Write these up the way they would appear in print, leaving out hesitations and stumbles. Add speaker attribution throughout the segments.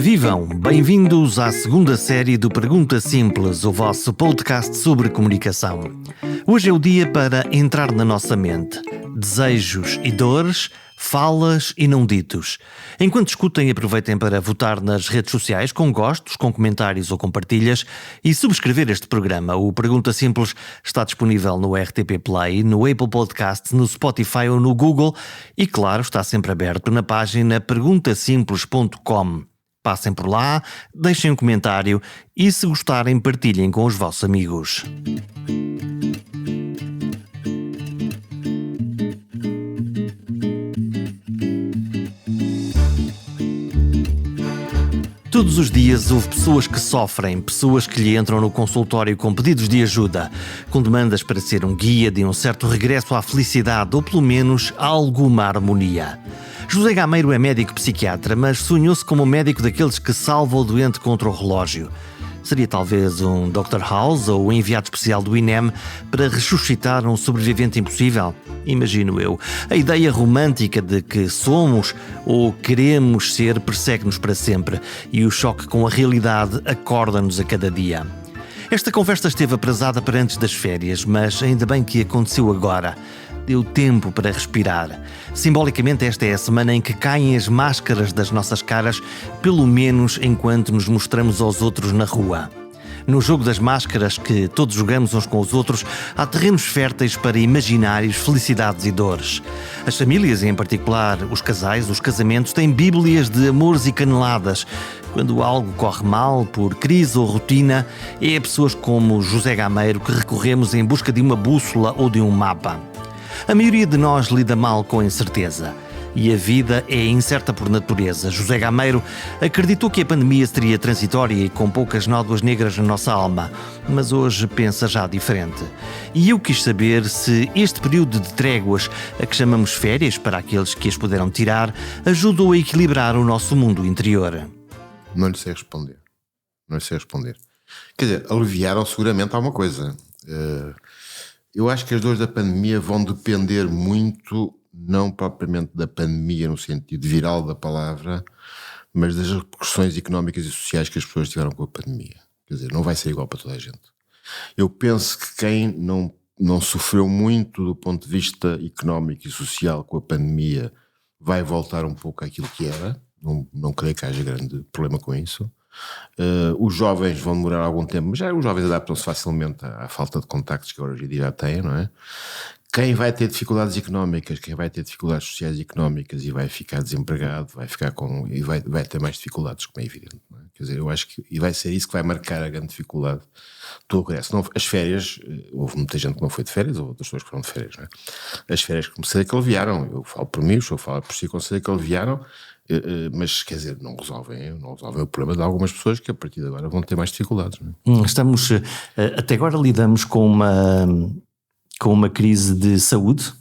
Speaker 1: Vivam! Bem-vindos à segunda série do Pergunta Simples, o vosso podcast sobre comunicação. Hoje é o dia para entrar na nossa mente. Desejos e dores, falas e não ditos. Enquanto escutem, aproveitem para votar nas redes sociais com gostos, com comentários ou com partilhas e subscrever este programa. O Pergunta Simples está disponível no RTP Play, no Apple Podcasts, no Spotify ou no Google e, claro, está sempre aberto na página perguntasimples.com. Passem por lá, deixem um comentário e, se gostarem, partilhem com os vossos amigos. Todos os dias houve pessoas que sofrem, pessoas que lhe entram no consultório com pedidos de ajuda, com demandas para ser um guia de um certo regresso à felicidade ou pelo menos a alguma harmonia. José Gameiro é médico psiquiatra, mas sonhou-se como um médico daqueles que salva o doente contra o relógio. Seria talvez um Dr. House ou um enviado especial do INEM para ressuscitar um sobrevivente impossível? Imagino eu. A ideia romântica de que somos ou queremos ser persegue-nos para sempre e o choque com a realidade acorda-nos a cada dia. Esta conversa esteve aprazada para antes das férias, mas ainda bem que aconteceu agora. Deu tempo para respirar. Simbolicamente, esta é a semana em que caem as máscaras das nossas caras, pelo menos enquanto nos mostramos aos outros na rua. No jogo das máscaras que todos jogamos uns com os outros, há terrenos férteis para imaginários, felicidades e dores. As famílias, e em particular os casais, os casamentos, têm bíblias de amores e caneladas. Quando algo corre mal, por crise ou rotina, é a pessoas como José Gameiro que recorremos em busca de uma bússola ou de um mapa. A maioria de nós lida mal com a incerteza. E a vida é incerta por natureza. José Gameiro acreditou que a pandemia seria transitória e com poucas nódoas negras na nossa alma, mas hoje pensa já diferente. E eu quis saber se este período de tréguas, a que chamamos férias para aqueles que as puderam tirar, ajudou a equilibrar o nosso mundo interior.
Speaker 2: Não lhe sei responder. Quer dizer, aliviaram seguramente alguma coisa. Eu acho que as dores da pandemia vão depender muito, não propriamente da pandemia no sentido viral da palavra, mas das repercussões económicas e sociais que as pessoas tiveram com a pandemia. Quer dizer, não vai ser igual para toda a gente. Eu penso que quem não sofreu muito do ponto de vista económico e social com a pandemia vai voltar um pouco àquilo que era. Não creio que haja grande problema com isso. Os jovens vão demorar algum tempo, mas já os jovens adaptam-se facilmente à falta de contactos que hoje em dia já têm, não é? Quem vai ter dificuldades económicas, quem vai ter dificuldades sociais e económicas e vai ficar desempregado, vai ter mais dificuldades, como é evidente, não é? Quer dizer, eu acho que vai ser isso que vai marcar a grande dificuldade do regresso. As férias, houve muita gente que não foi de férias, houve outras pessoas que foram de férias, não é? As férias comecei que aliviaram, eu falo por mim, eu falo por si, comecei que aliviaram. Mas, quer dizer, não resolvem o problema de algumas pessoas que a partir de agora vão ter mais dificuldades. Não é?
Speaker 1: Até agora lidamos com uma crise de saúde,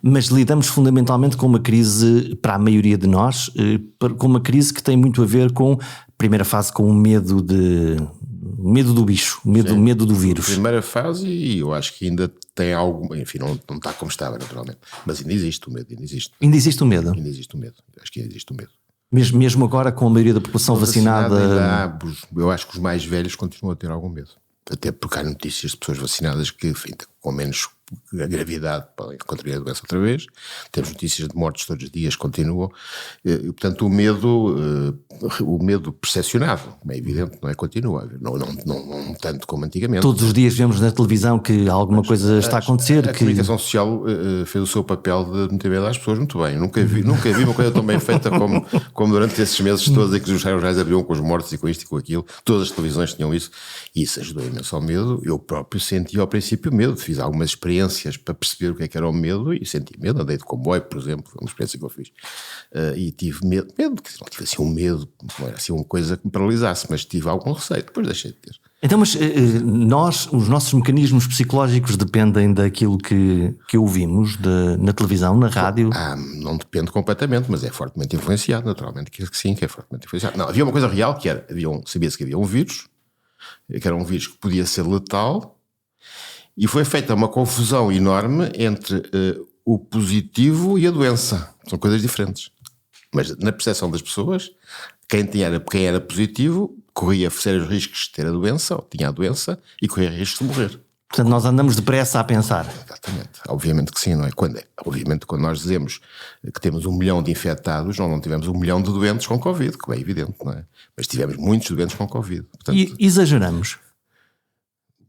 Speaker 1: mas lidamos fundamentalmente com uma crise, para a maioria de nós, com uma crise que tem muito a ver com, primeira fase, com o medo do bicho, medo do vírus.
Speaker 2: Primeira fase, e eu acho que ainda tem algo, enfim, não está como estava naturalmente, mas ainda existe o medo,
Speaker 1: Ainda existe o medo?
Speaker 2: Ainda existe o medo, acho que ainda existe o medo.
Speaker 1: Mesmo agora com a maioria da população vacinada?
Speaker 2: Eu acho que os mais velhos continuam a ter algum medo. Até porque há notícias de pessoas vacinadas que, enfim, com menos gravidade podem contrair a doença outra vez. Temos notícias de mortes todos os dias, continuam. E, portanto, o medo percepcionado, é evidente, não é? Continua. Não tanto como antigamente.
Speaker 1: Todos os dias vemos na televisão que alguma coisa está a acontecer.
Speaker 2: A comunicação social fez o seu papel de meter medo às pessoas muito bem. Nunca vi uma coisa tão bem feita como durante esses meses todos em que os jornais abriam com os mortos e com isto e com aquilo. Todas as televisões tinham isso. E isso ajudou imenso ao medo. Eu próprio senti ao princípio medo. Fiz algumas experiências para perceber o que era o medo e senti medo. Andei de comboio, por exemplo, foi uma experiência que eu fiz. E tive medo, que não tive assim um medo, não era assim uma coisa que me paralisasse, mas tive algum receio, depois deixei de ter.
Speaker 1: Então, mas os nossos mecanismos psicológicos dependem daquilo que ouvimos na televisão, na rádio?
Speaker 2: Não depende completamente, mas é fortemente influenciado, naturalmente, que sim, que é fortemente influenciado. Não, havia uma coisa real que era, sabia-se que havia um vírus, que era um vírus que podia ser letal, e foi feita uma confusão enorme entre o positivo e a doença. São coisas diferentes. Mas na percepção das pessoas, quem era positivo corria sérios riscos de ter a doença, ou tinha a doença, e corria riscos de morrer.
Speaker 1: Portanto, nós andamos depressa a pensar.
Speaker 2: Exatamente. Obviamente que sim, não é? Obviamente, quando nós dizemos que temos 1 milhão de infectados, nós não tivemos 1 milhão de doentes com Covid, que é evidente, não é? Mas tivemos muitos doentes com Covid. Portanto,
Speaker 1: E exageramos.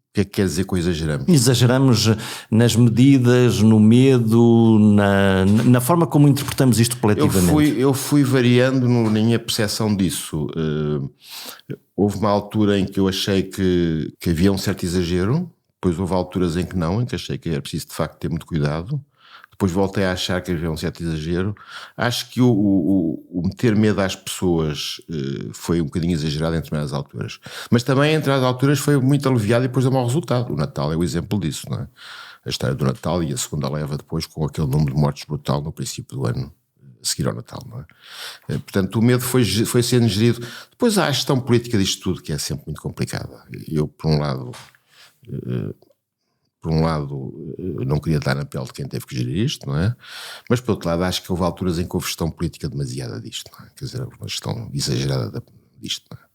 Speaker 2: o que é que quer dizer com exageramos?
Speaker 1: Exageramos nas medidas, no medo, na forma como interpretamos isto coletivamente.
Speaker 2: Eu fui variando na minha percepção disso. Houve uma altura em que eu achei que havia um certo exagero. Depois houve alturas em que não, em que achei que era preciso de facto ter muito cuidado. Depois voltei a achar que havia um certo exagero. Acho que o meter medo às pessoas foi um bocadinho exagerado em determinadas alturas. Mas também em determinadas alturas foi muito aliviado e depois deu mau resultado. O Natal é o exemplo disso, não é? A história do Natal e a segunda leva depois com aquele número de mortes brutal no princípio do ano a seguir ao Natal, não é? Portanto, o medo foi sendo gerido. Depois há a gestão política disto tudo, que é sempre muito complicada. Eu, por um lado, não queria estar na pele de quem teve que gerir isto, não é? Mas por outro lado, acho que houve alturas em que houve gestão política demasiada disto, não é? Quer dizer, uma gestão exagerada disto, não é?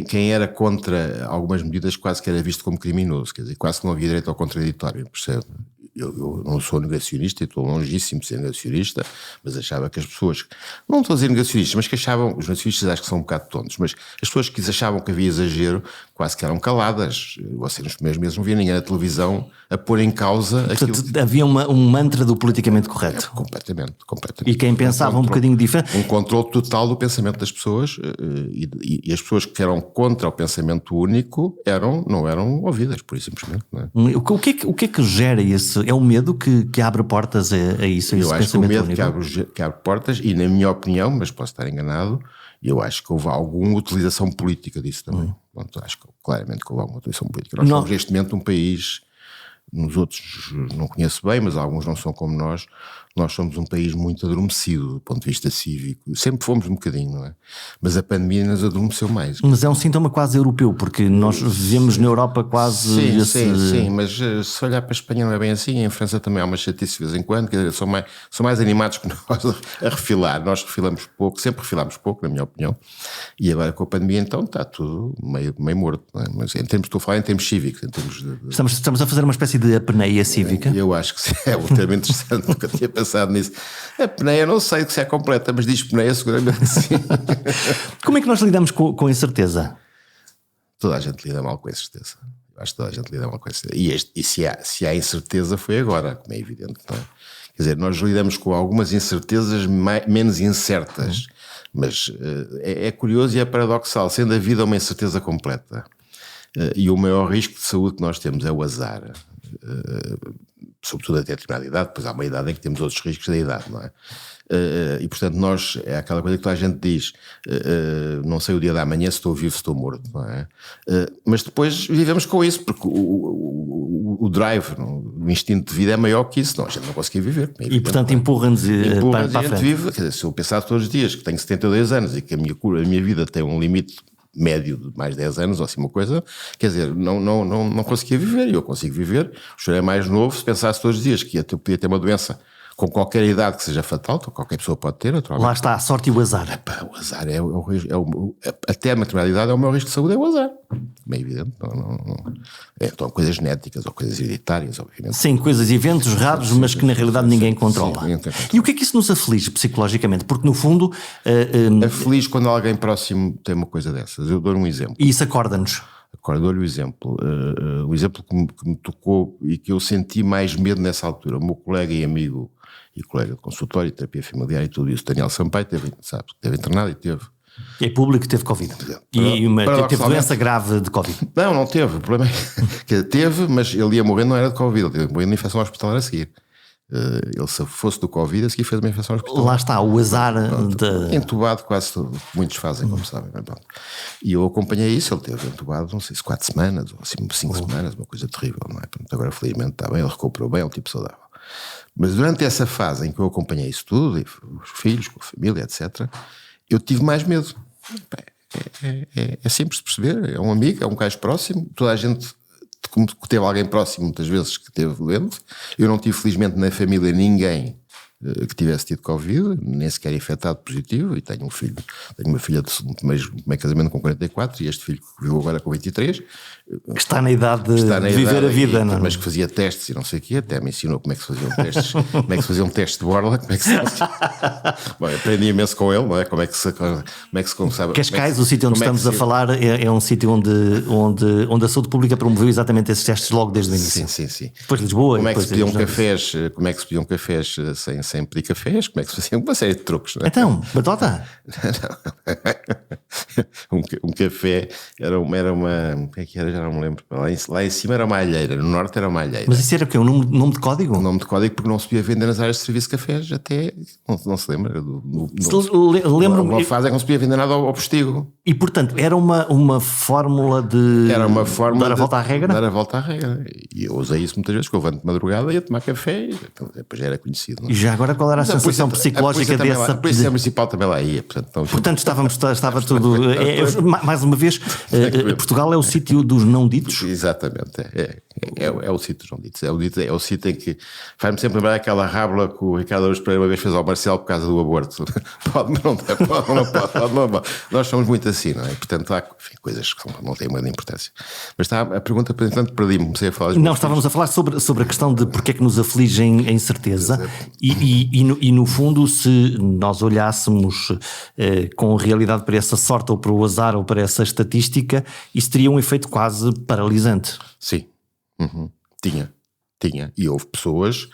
Speaker 2: Quem era contra algumas medidas quase que era visto como criminoso, quer dizer, quase que não havia direito ao contraditório, percebe? Eu não sou negacionista e estou longíssimo de ser negacionista, mas achava que as pessoas, não estou a dizer negacionistas, mas que achavam, os negacionistas acho que são um bocado tontos, mas as pessoas que achavam que havia exagero quase que eram caladas. Você nos primeiros meses não via ninguém na televisão a pôr em causa aquilo.
Speaker 1: Portanto, havia um mantra do politicamente correto.
Speaker 2: Completamente.
Speaker 1: E quem pensava um bocadinho diferente.
Speaker 2: Um controle total do pensamento das pessoas e as pessoas que eram contra o pensamento único não eram ouvidas, por isso simplesmente. Não é?
Speaker 1: O que é que gera isso? É o medo que abre portas a isso?
Speaker 2: Eu acho que o medo que abre portas, e na minha opinião, mas posso estar enganado, eu acho que houve alguma utilização política disso também. Pronto, acho que claramente que houve alguma utilização política. Nós somos neste momento um país, nos outros não conheço bem, mas alguns não são como nós somos um país muito adormecido do ponto de vista cívico. Sempre fomos um bocadinho, não é? Mas a pandemia nos adormeceu mais.
Speaker 1: Mas é um sintoma quase europeu, porque nós vivemos na Europa quase...
Speaker 2: Sim, mas se olhar para a Espanha não é bem assim, em França também há uma chatice de vez em quando, quer dizer, são mais animados que nós a refilar. Nós refilamos pouco, sempre refilámos pouco, na minha opinião, e agora com a pandemia então está tudo meio morto, não é? Mas estou a falar em termos cívicos, em termos de...
Speaker 1: Estamos a fazer uma espécie de apneia cívica?
Speaker 2: Eu acho que é um termo interessante, nunca tinha pensado nisso. A apneia não sei se é completa, mas diz apneia seguramente sim.
Speaker 1: Como é que nós lidamos com a incerteza?
Speaker 2: Toda a gente lida mal com a incerteza. Eu acho que toda a gente lida mal com a incerteza. E se há incerteza foi agora, como é evidente, não é? Quer dizer, nós lidamos com algumas incertezas menos incertas, mas é curioso e é paradoxal, sendo a vida uma incerteza completa. E o maior risco de saúde que nós temos é o azar. Sobretudo até a determinada idade, depois há uma idade em que temos outros riscos da idade, não é? E portanto é aquela coisa que toda a gente diz, não sei o dia da manhã se estou vivo, se estou morto, não é? Mas depois vivemos com isso, porque o drive, o instinto de vida é maior que isso, não, a gente não conseguia viver.
Speaker 1: E portanto empurra-nos para a frente.
Speaker 2: Vive, quer dizer, se eu pensar todos os dias que tenho 72 anos e que a minha vida tem um limite médio de mais 10 anos ou assim uma coisa, quer dizer, não conseguia viver, e eu consigo viver. O senhor é mais novo, se pensasse todos os dias que podia ter uma doença com qualquer idade que seja fatal, qualquer pessoa pode ter.
Speaker 1: Lá está a sorte e o azar.
Speaker 2: O azar é o risco, até a determinada é o maior risco de saúde, é o azar. Bem evidente, então coisas genéticas ou coisas hereditárias, obviamente.
Speaker 1: Sim, coisas, eventos raros, mas que na realidade ninguém controla. E o que é que isso nos aflige psicologicamente? Porque no fundo...
Speaker 2: Aflige quando alguém próximo tem uma coisa dessas. Eu dou-lhe um exemplo.
Speaker 1: E isso acorda-nos.
Speaker 2: Agora dou-lhe o exemplo que me tocou e que eu senti mais medo nessa altura. O meu colega e amigo e colega de consultório, terapia familiar e tudo isso, Daniel Sampaio, teve internado e teve...
Speaker 1: É público que teve Covid. Teve doença grave de Covid.
Speaker 2: Não teve. O problema é que teve, mas ele ia morrer, não era de Covid, ele ia morrer de infecção hospitalar a seguir. Ele, se fosse do Covid, a seguir fez uma infecção hospitalar.
Speaker 1: Lá está, o azar
Speaker 2: entubado, quase muitos fazem, como sabem. E eu acompanhei isso, ele teve entubado, não sei se 4 semanas ou assim, 5 semanas, uma coisa terrível, não é? Agora felizmente está bem, ele recuperou bem, é um tipo saudável. Mas durante essa fase em que eu acompanhei isso tudo, e os filhos, com a família, etc., eu tive mais medo. É simples de perceber, é um amigo, é um gajo próximo, toda a gente que teve alguém próximo muitas vezes que teve doente. Eu não tive felizmente na família ninguém que tivesse tido Covid, nem sequer infectado positivo, e tenho uma filha de meio casamento com 44 e este filho que viu agora com 23.
Speaker 1: Que está na idade de viver a vida, não é?
Speaker 2: Mas que fazia testes e não sei o quê, até me ensinou como é que se faziam testes, como é que se fazia um teste de borla, como é que se Bom, aprendi imenso com ele, não é? Como é que se começava.
Speaker 1: Cascais, o sítio onde estamos a falar, é um sítio onde a saúde pública promoveu exatamente esses testes logo desde o início.
Speaker 2: Sim.
Speaker 1: Depois Lisboa.
Speaker 2: Como é que se pediam cafés sem pedir cafés? Como é que se fazia uma série de truques, não é?
Speaker 1: Então, batota.
Speaker 2: um café era uma. O que é que era? Já não me lembro. Lá em cima era uma alheira, no norte era uma alheira.
Speaker 1: Mas isso era o quê? Um nome de código?
Speaker 2: Um nome de código, porque não se podia vender nas áreas de serviço de cafés, até. Não se lembra?
Speaker 1: Lembro-me.
Speaker 2: Uma fase é que não se podia vender nada ao postigo.
Speaker 1: E portanto, era uma fórmula de.
Speaker 2: Era uma fórmula
Speaker 1: dar a volta à regra?
Speaker 2: Dar a volta à regra. E eu usei isso muitas vezes, que eu levanto de madrugada e ia tomar café, e depois já era conhecido. Não?
Speaker 1: E já agora qual era a sensação psicológica dessa?
Speaker 2: A Polícia Municipal também lá ia.
Speaker 1: Portanto estava tudo. Mais uma vez, Portugal é o sítio dos não ditos.
Speaker 2: Exatamente. É o sítio dos não ditos. É o sítio em que faz-me sempre lembrar aquela rábula que o Ricardo Araújo Pereira uma vez fez ao Marcelo por causa do aborto. Pode, não pode. Nós somos muito assim, não é? Portanto, há coisas que não têm muita importância. Mas está a pergunta, portanto, perdi-me. Comecei a falar.
Speaker 1: Não, estávamos a falar sobre a questão de porque é que nos afligem a incerteza e no fundo, se nós olhássemos com realidade para essa sorte ou para o azar ou para essa estatística, isso teria um efeito quase paralisante.
Speaker 2: Sim. Tinha. E houve pessoas,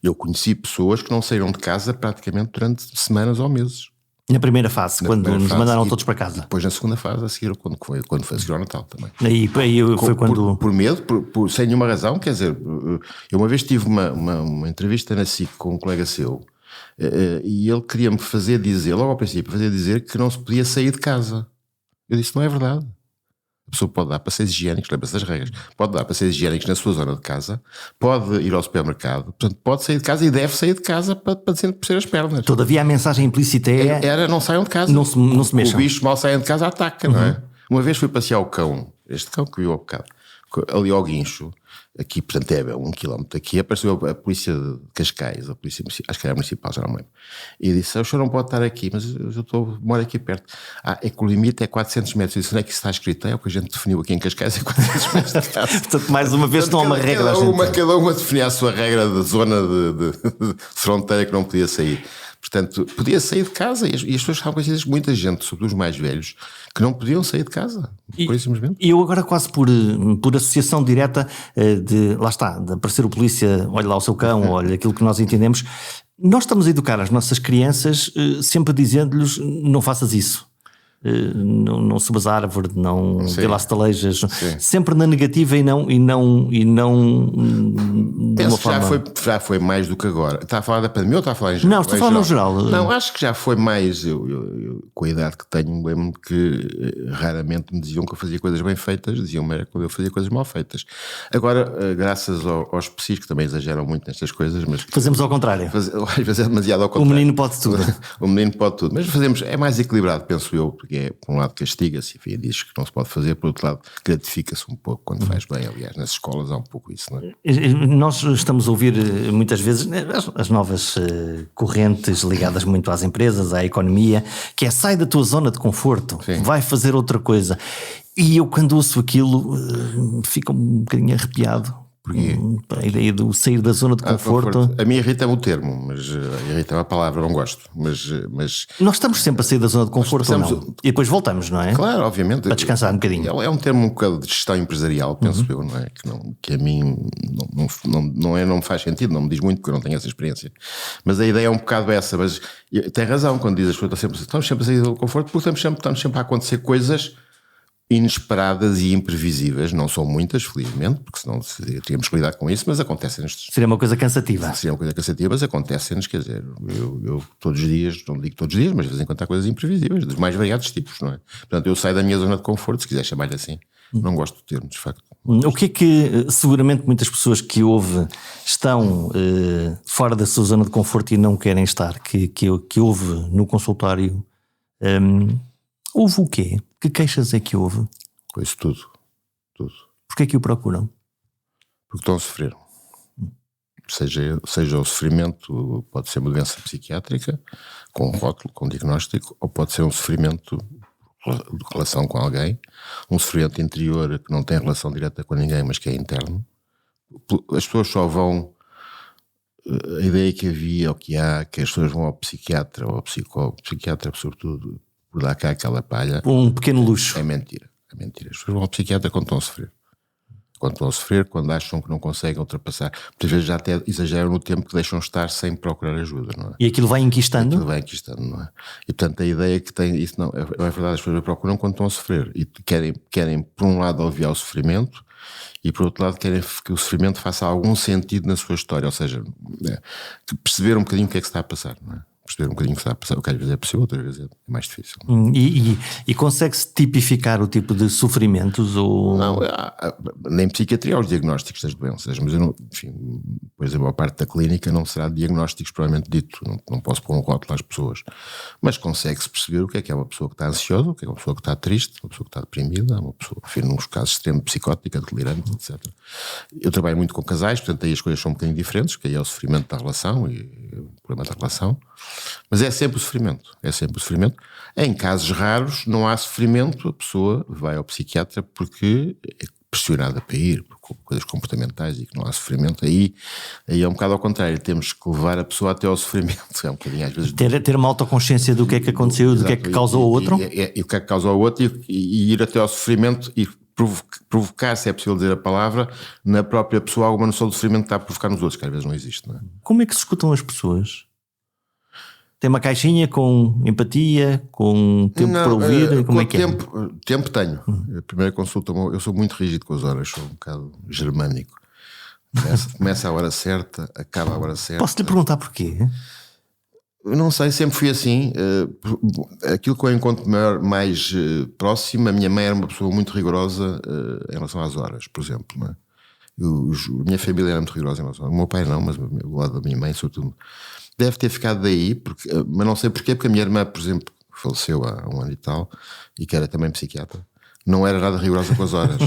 Speaker 2: eu conheci pessoas que não saíram de casa praticamente durante semanas ou meses.
Speaker 1: Na primeira fase, quando nos mandaram todos para casa.
Speaker 2: Depois na segunda fase, a seguir, quando foi a seguir ao Natal também.
Speaker 1: Aí foi quando...
Speaker 2: Por medo, sem nenhuma razão, quer dizer, eu uma vez tive uma entrevista na SIC com um colega seu, e ele queria-me fazer dizer, logo ao princípio, que não se podia sair de casa. Eu disse, não é verdade. A pessoa pode dar passeios higiênicos, lembra-se das regras, pode dar passeios higiênicos na sua zona de casa, pode ir ao supermercado, portanto pode sair de casa e deve sair de casa para desaparecer as pernas.
Speaker 1: Todavia a mensagem implícita
Speaker 2: era não saiam de casa.
Speaker 1: Não se mexam.
Speaker 2: O bicho mal saem de casa ataca, não é? Uma vez fui passear o cão, este cão que viu há bocado, ali ao guincho, aqui, portanto é 1 quilómetro daqui, apareceu a polícia de Cascais, a polícia acho que era municipal, já não me lembro, e disse, o senhor não pode estar aqui, mas eu moro aqui perto. É que o limite é 400 metros. Eu disse, onde é que isso está escrito? É o que a gente definiu aqui em Cascais, é 400 metros de casa.
Speaker 1: Portanto, mais uma vez, não há uma regra.
Speaker 2: Cada uma definia a sua regra de zona de fronteira que não podia sair. Portanto, podia sair de casa e as pessoas estavam conhecidas, muita gente, sobretudo os mais velhos, que não podiam sair de casa, por isso mesmo.
Speaker 1: E eu agora quase por associação direta lá está, de aparecer o polícia, olha lá o seu cão, olha aquilo que nós entendemos, nós estamos a educar as nossas crianças sempre dizendo-lhes não faças isso. Não subas a árvore, não vê lá estalejas, sempre na negativa e não
Speaker 2: penso que já foi mais do que agora. Está a falar da pandemia ou está a falar em geral?
Speaker 1: Não, estou a falar no geral.
Speaker 2: Não, acho que já foi mais. Eu, com a idade que tenho, lembro-me que raramente me diziam que eu fazia coisas bem feitas, diziam-me era quando eu fazia coisas mal feitas. Agora, graças aos psis, que também exageram muito nestas coisas, mas
Speaker 1: fazemos ao contrário.
Speaker 2: Às vezes é demasiado ao contrário.
Speaker 1: O menino pode tudo.
Speaker 2: O menino pode tudo, mas é mais equilibrado, penso eu, porque por um lado castiga-se e diz que não se pode fazer, por outro lado gratifica-se um pouco quando faz bem. Aliás, nas escolas há um pouco isso, não é?
Speaker 1: Nós estamos a ouvir muitas vezes as novas correntes ligadas muito às empresas, à economia, que é sai da tua zona de conforto, vai fazer outra coisa. E eu quando ouço aquilo fico um bocadinho arrepiado.
Speaker 2: Porque
Speaker 1: a ideia do sair da zona de conforto.
Speaker 2: A mim irrita-me o termo, mas irrita-me a palavra, não gosto. Mas
Speaker 1: nós estamos sempre a sair da zona de conforto ou não? E depois voltamos, não é?
Speaker 2: Claro, obviamente.
Speaker 1: Para descansar um bocadinho.
Speaker 2: É um termo um bocado de gestão empresarial, penso eu, não é? Que a mim não me faz sentido, não me diz muito porque eu não tenho essa experiência. Mas a ideia é um bocado essa. Mas tem razão quando diz as pessoas estamos sempre a sair do conforto porque estamos sempre a acontecer coisas inesperadas e imprevisíveis, não são muitas, felizmente, porque senão teríamos que lidar com isso, mas acontecem-nos.
Speaker 1: Seria uma coisa cansativa.
Speaker 2: Seria uma coisa cansativa, mas acontecem-nos, quer dizer, eu todos os dias, não digo todos os dias, mas de vez em quando há coisas imprevisíveis, dos mais variados tipos, não é? Portanto, eu saio da minha zona de conforto, se quiser chamar-lhe assim, não gosto do termo, de facto.
Speaker 1: O que é que seguramente muitas pessoas que ouvem estão fora da sua zona de conforto e não querem estar, que houve no consultório, houve o quê? Que queixas é que houve?
Speaker 2: Pois tudo.
Speaker 1: Porquê é que o procuram?
Speaker 2: Porque estão a sofrer. seja o sofrimento, pode ser uma doença psiquiátrica, com um rótulo, com um diagnóstico, ou pode ser um sofrimento de relação com alguém, um sofrimento interior que não tem relação direta com ninguém, mas que é interno. As pessoas só vão... A ideia que havia, ou que há, que as pessoas vão ao psiquiatra ou ao psicólogo, psiquiatra sobretudo, por dar cá aquela palha...
Speaker 1: Um pequeno luxo.
Speaker 2: É mentira. As pessoas vão ao psiquiatra quando estão a sofrer. Quando acham que não conseguem ultrapassar. Muitas vezes já até exageram no tempo que deixam estar sem procurar ajuda, não é?
Speaker 1: E aquilo vai enquistando?
Speaker 2: Aquilo vai enquistando, não é? E portanto a ideia que tem, isso não é verdade, as pessoas procuram quando estão a sofrer e querem por um lado aliviar o sofrimento e por outro lado querem que o sofrimento faça algum sentido na sua história, ou seja, perceber um bocadinho o que é que se está a passar, não é? Perceber um bocadinho o que está a passar, o que às vezes é possível, outras vezes é mais difícil.
Speaker 1: E consegue-se tipificar o tipo de sofrimentos? Ou...
Speaker 2: Não, nem psiquiatria há os diagnósticos das doenças, mas eu não, enfim, depois a maior parte da clínica não será de diagnósticos propriamente dito, não posso pôr um rótulo às pessoas, mas consegue-se perceber o que é uma pessoa que está ansiosa, o que é uma pessoa que está triste, uma pessoa que está deprimida, uma pessoa, enfim, nos casos extremos psicótica, delirante, etc. Eu trabalho muito com casais, portanto aí as coisas são um bocadinho diferentes, que aí é o sofrimento da relação e o problema da relação. Mas é sempre o sofrimento, Em casos raros não há sofrimento, a pessoa vai ao psiquiatra porque é pressionada para ir, por coisas comportamentais e que não há sofrimento. Aí é um bocado ao contrário, temos que levar a pessoa até ao sofrimento. É um bocadinho às vezes...
Speaker 1: Ter uma autoconsciência do que é que aconteceu, do que é que causou ao outro.
Speaker 2: E o que é que causou ao outro e ir até ao sofrimento e provocar, se é possível dizer a palavra, na própria pessoa alguma noção do sofrimento que está a provocar nos outros, que às vezes não existe, não é?
Speaker 1: Como é que se escutam as pessoas? Tem uma caixinha com empatia, com tempo para ouvir? Como é que
Speaker 2: tempo tenho. A primeira consulta, eu sou muito rígido com as horas, sou um bocado germânico. Começa a hora certa, acaba a hora certa.
Speaker 1: Posso-lhe perguntar porquê?
Speaker 2: Eu não sei, sempre fui assim. Aquilo que eu encontro mais próximo, a minha mãe era uma pessoa muito rigorosa em relação às horas, por exemplo. Não é? A minha família era muito rigorosa em relação às horas. O meu pai não, mas o lado da minha mãe, sobretudo. Deve ter ficado daí, mas não sei porquê, porque a minha irmã, por exemplo, faleceu há um ano e tal, e que era também psiquiatra, não era nada rigorosa com as horas.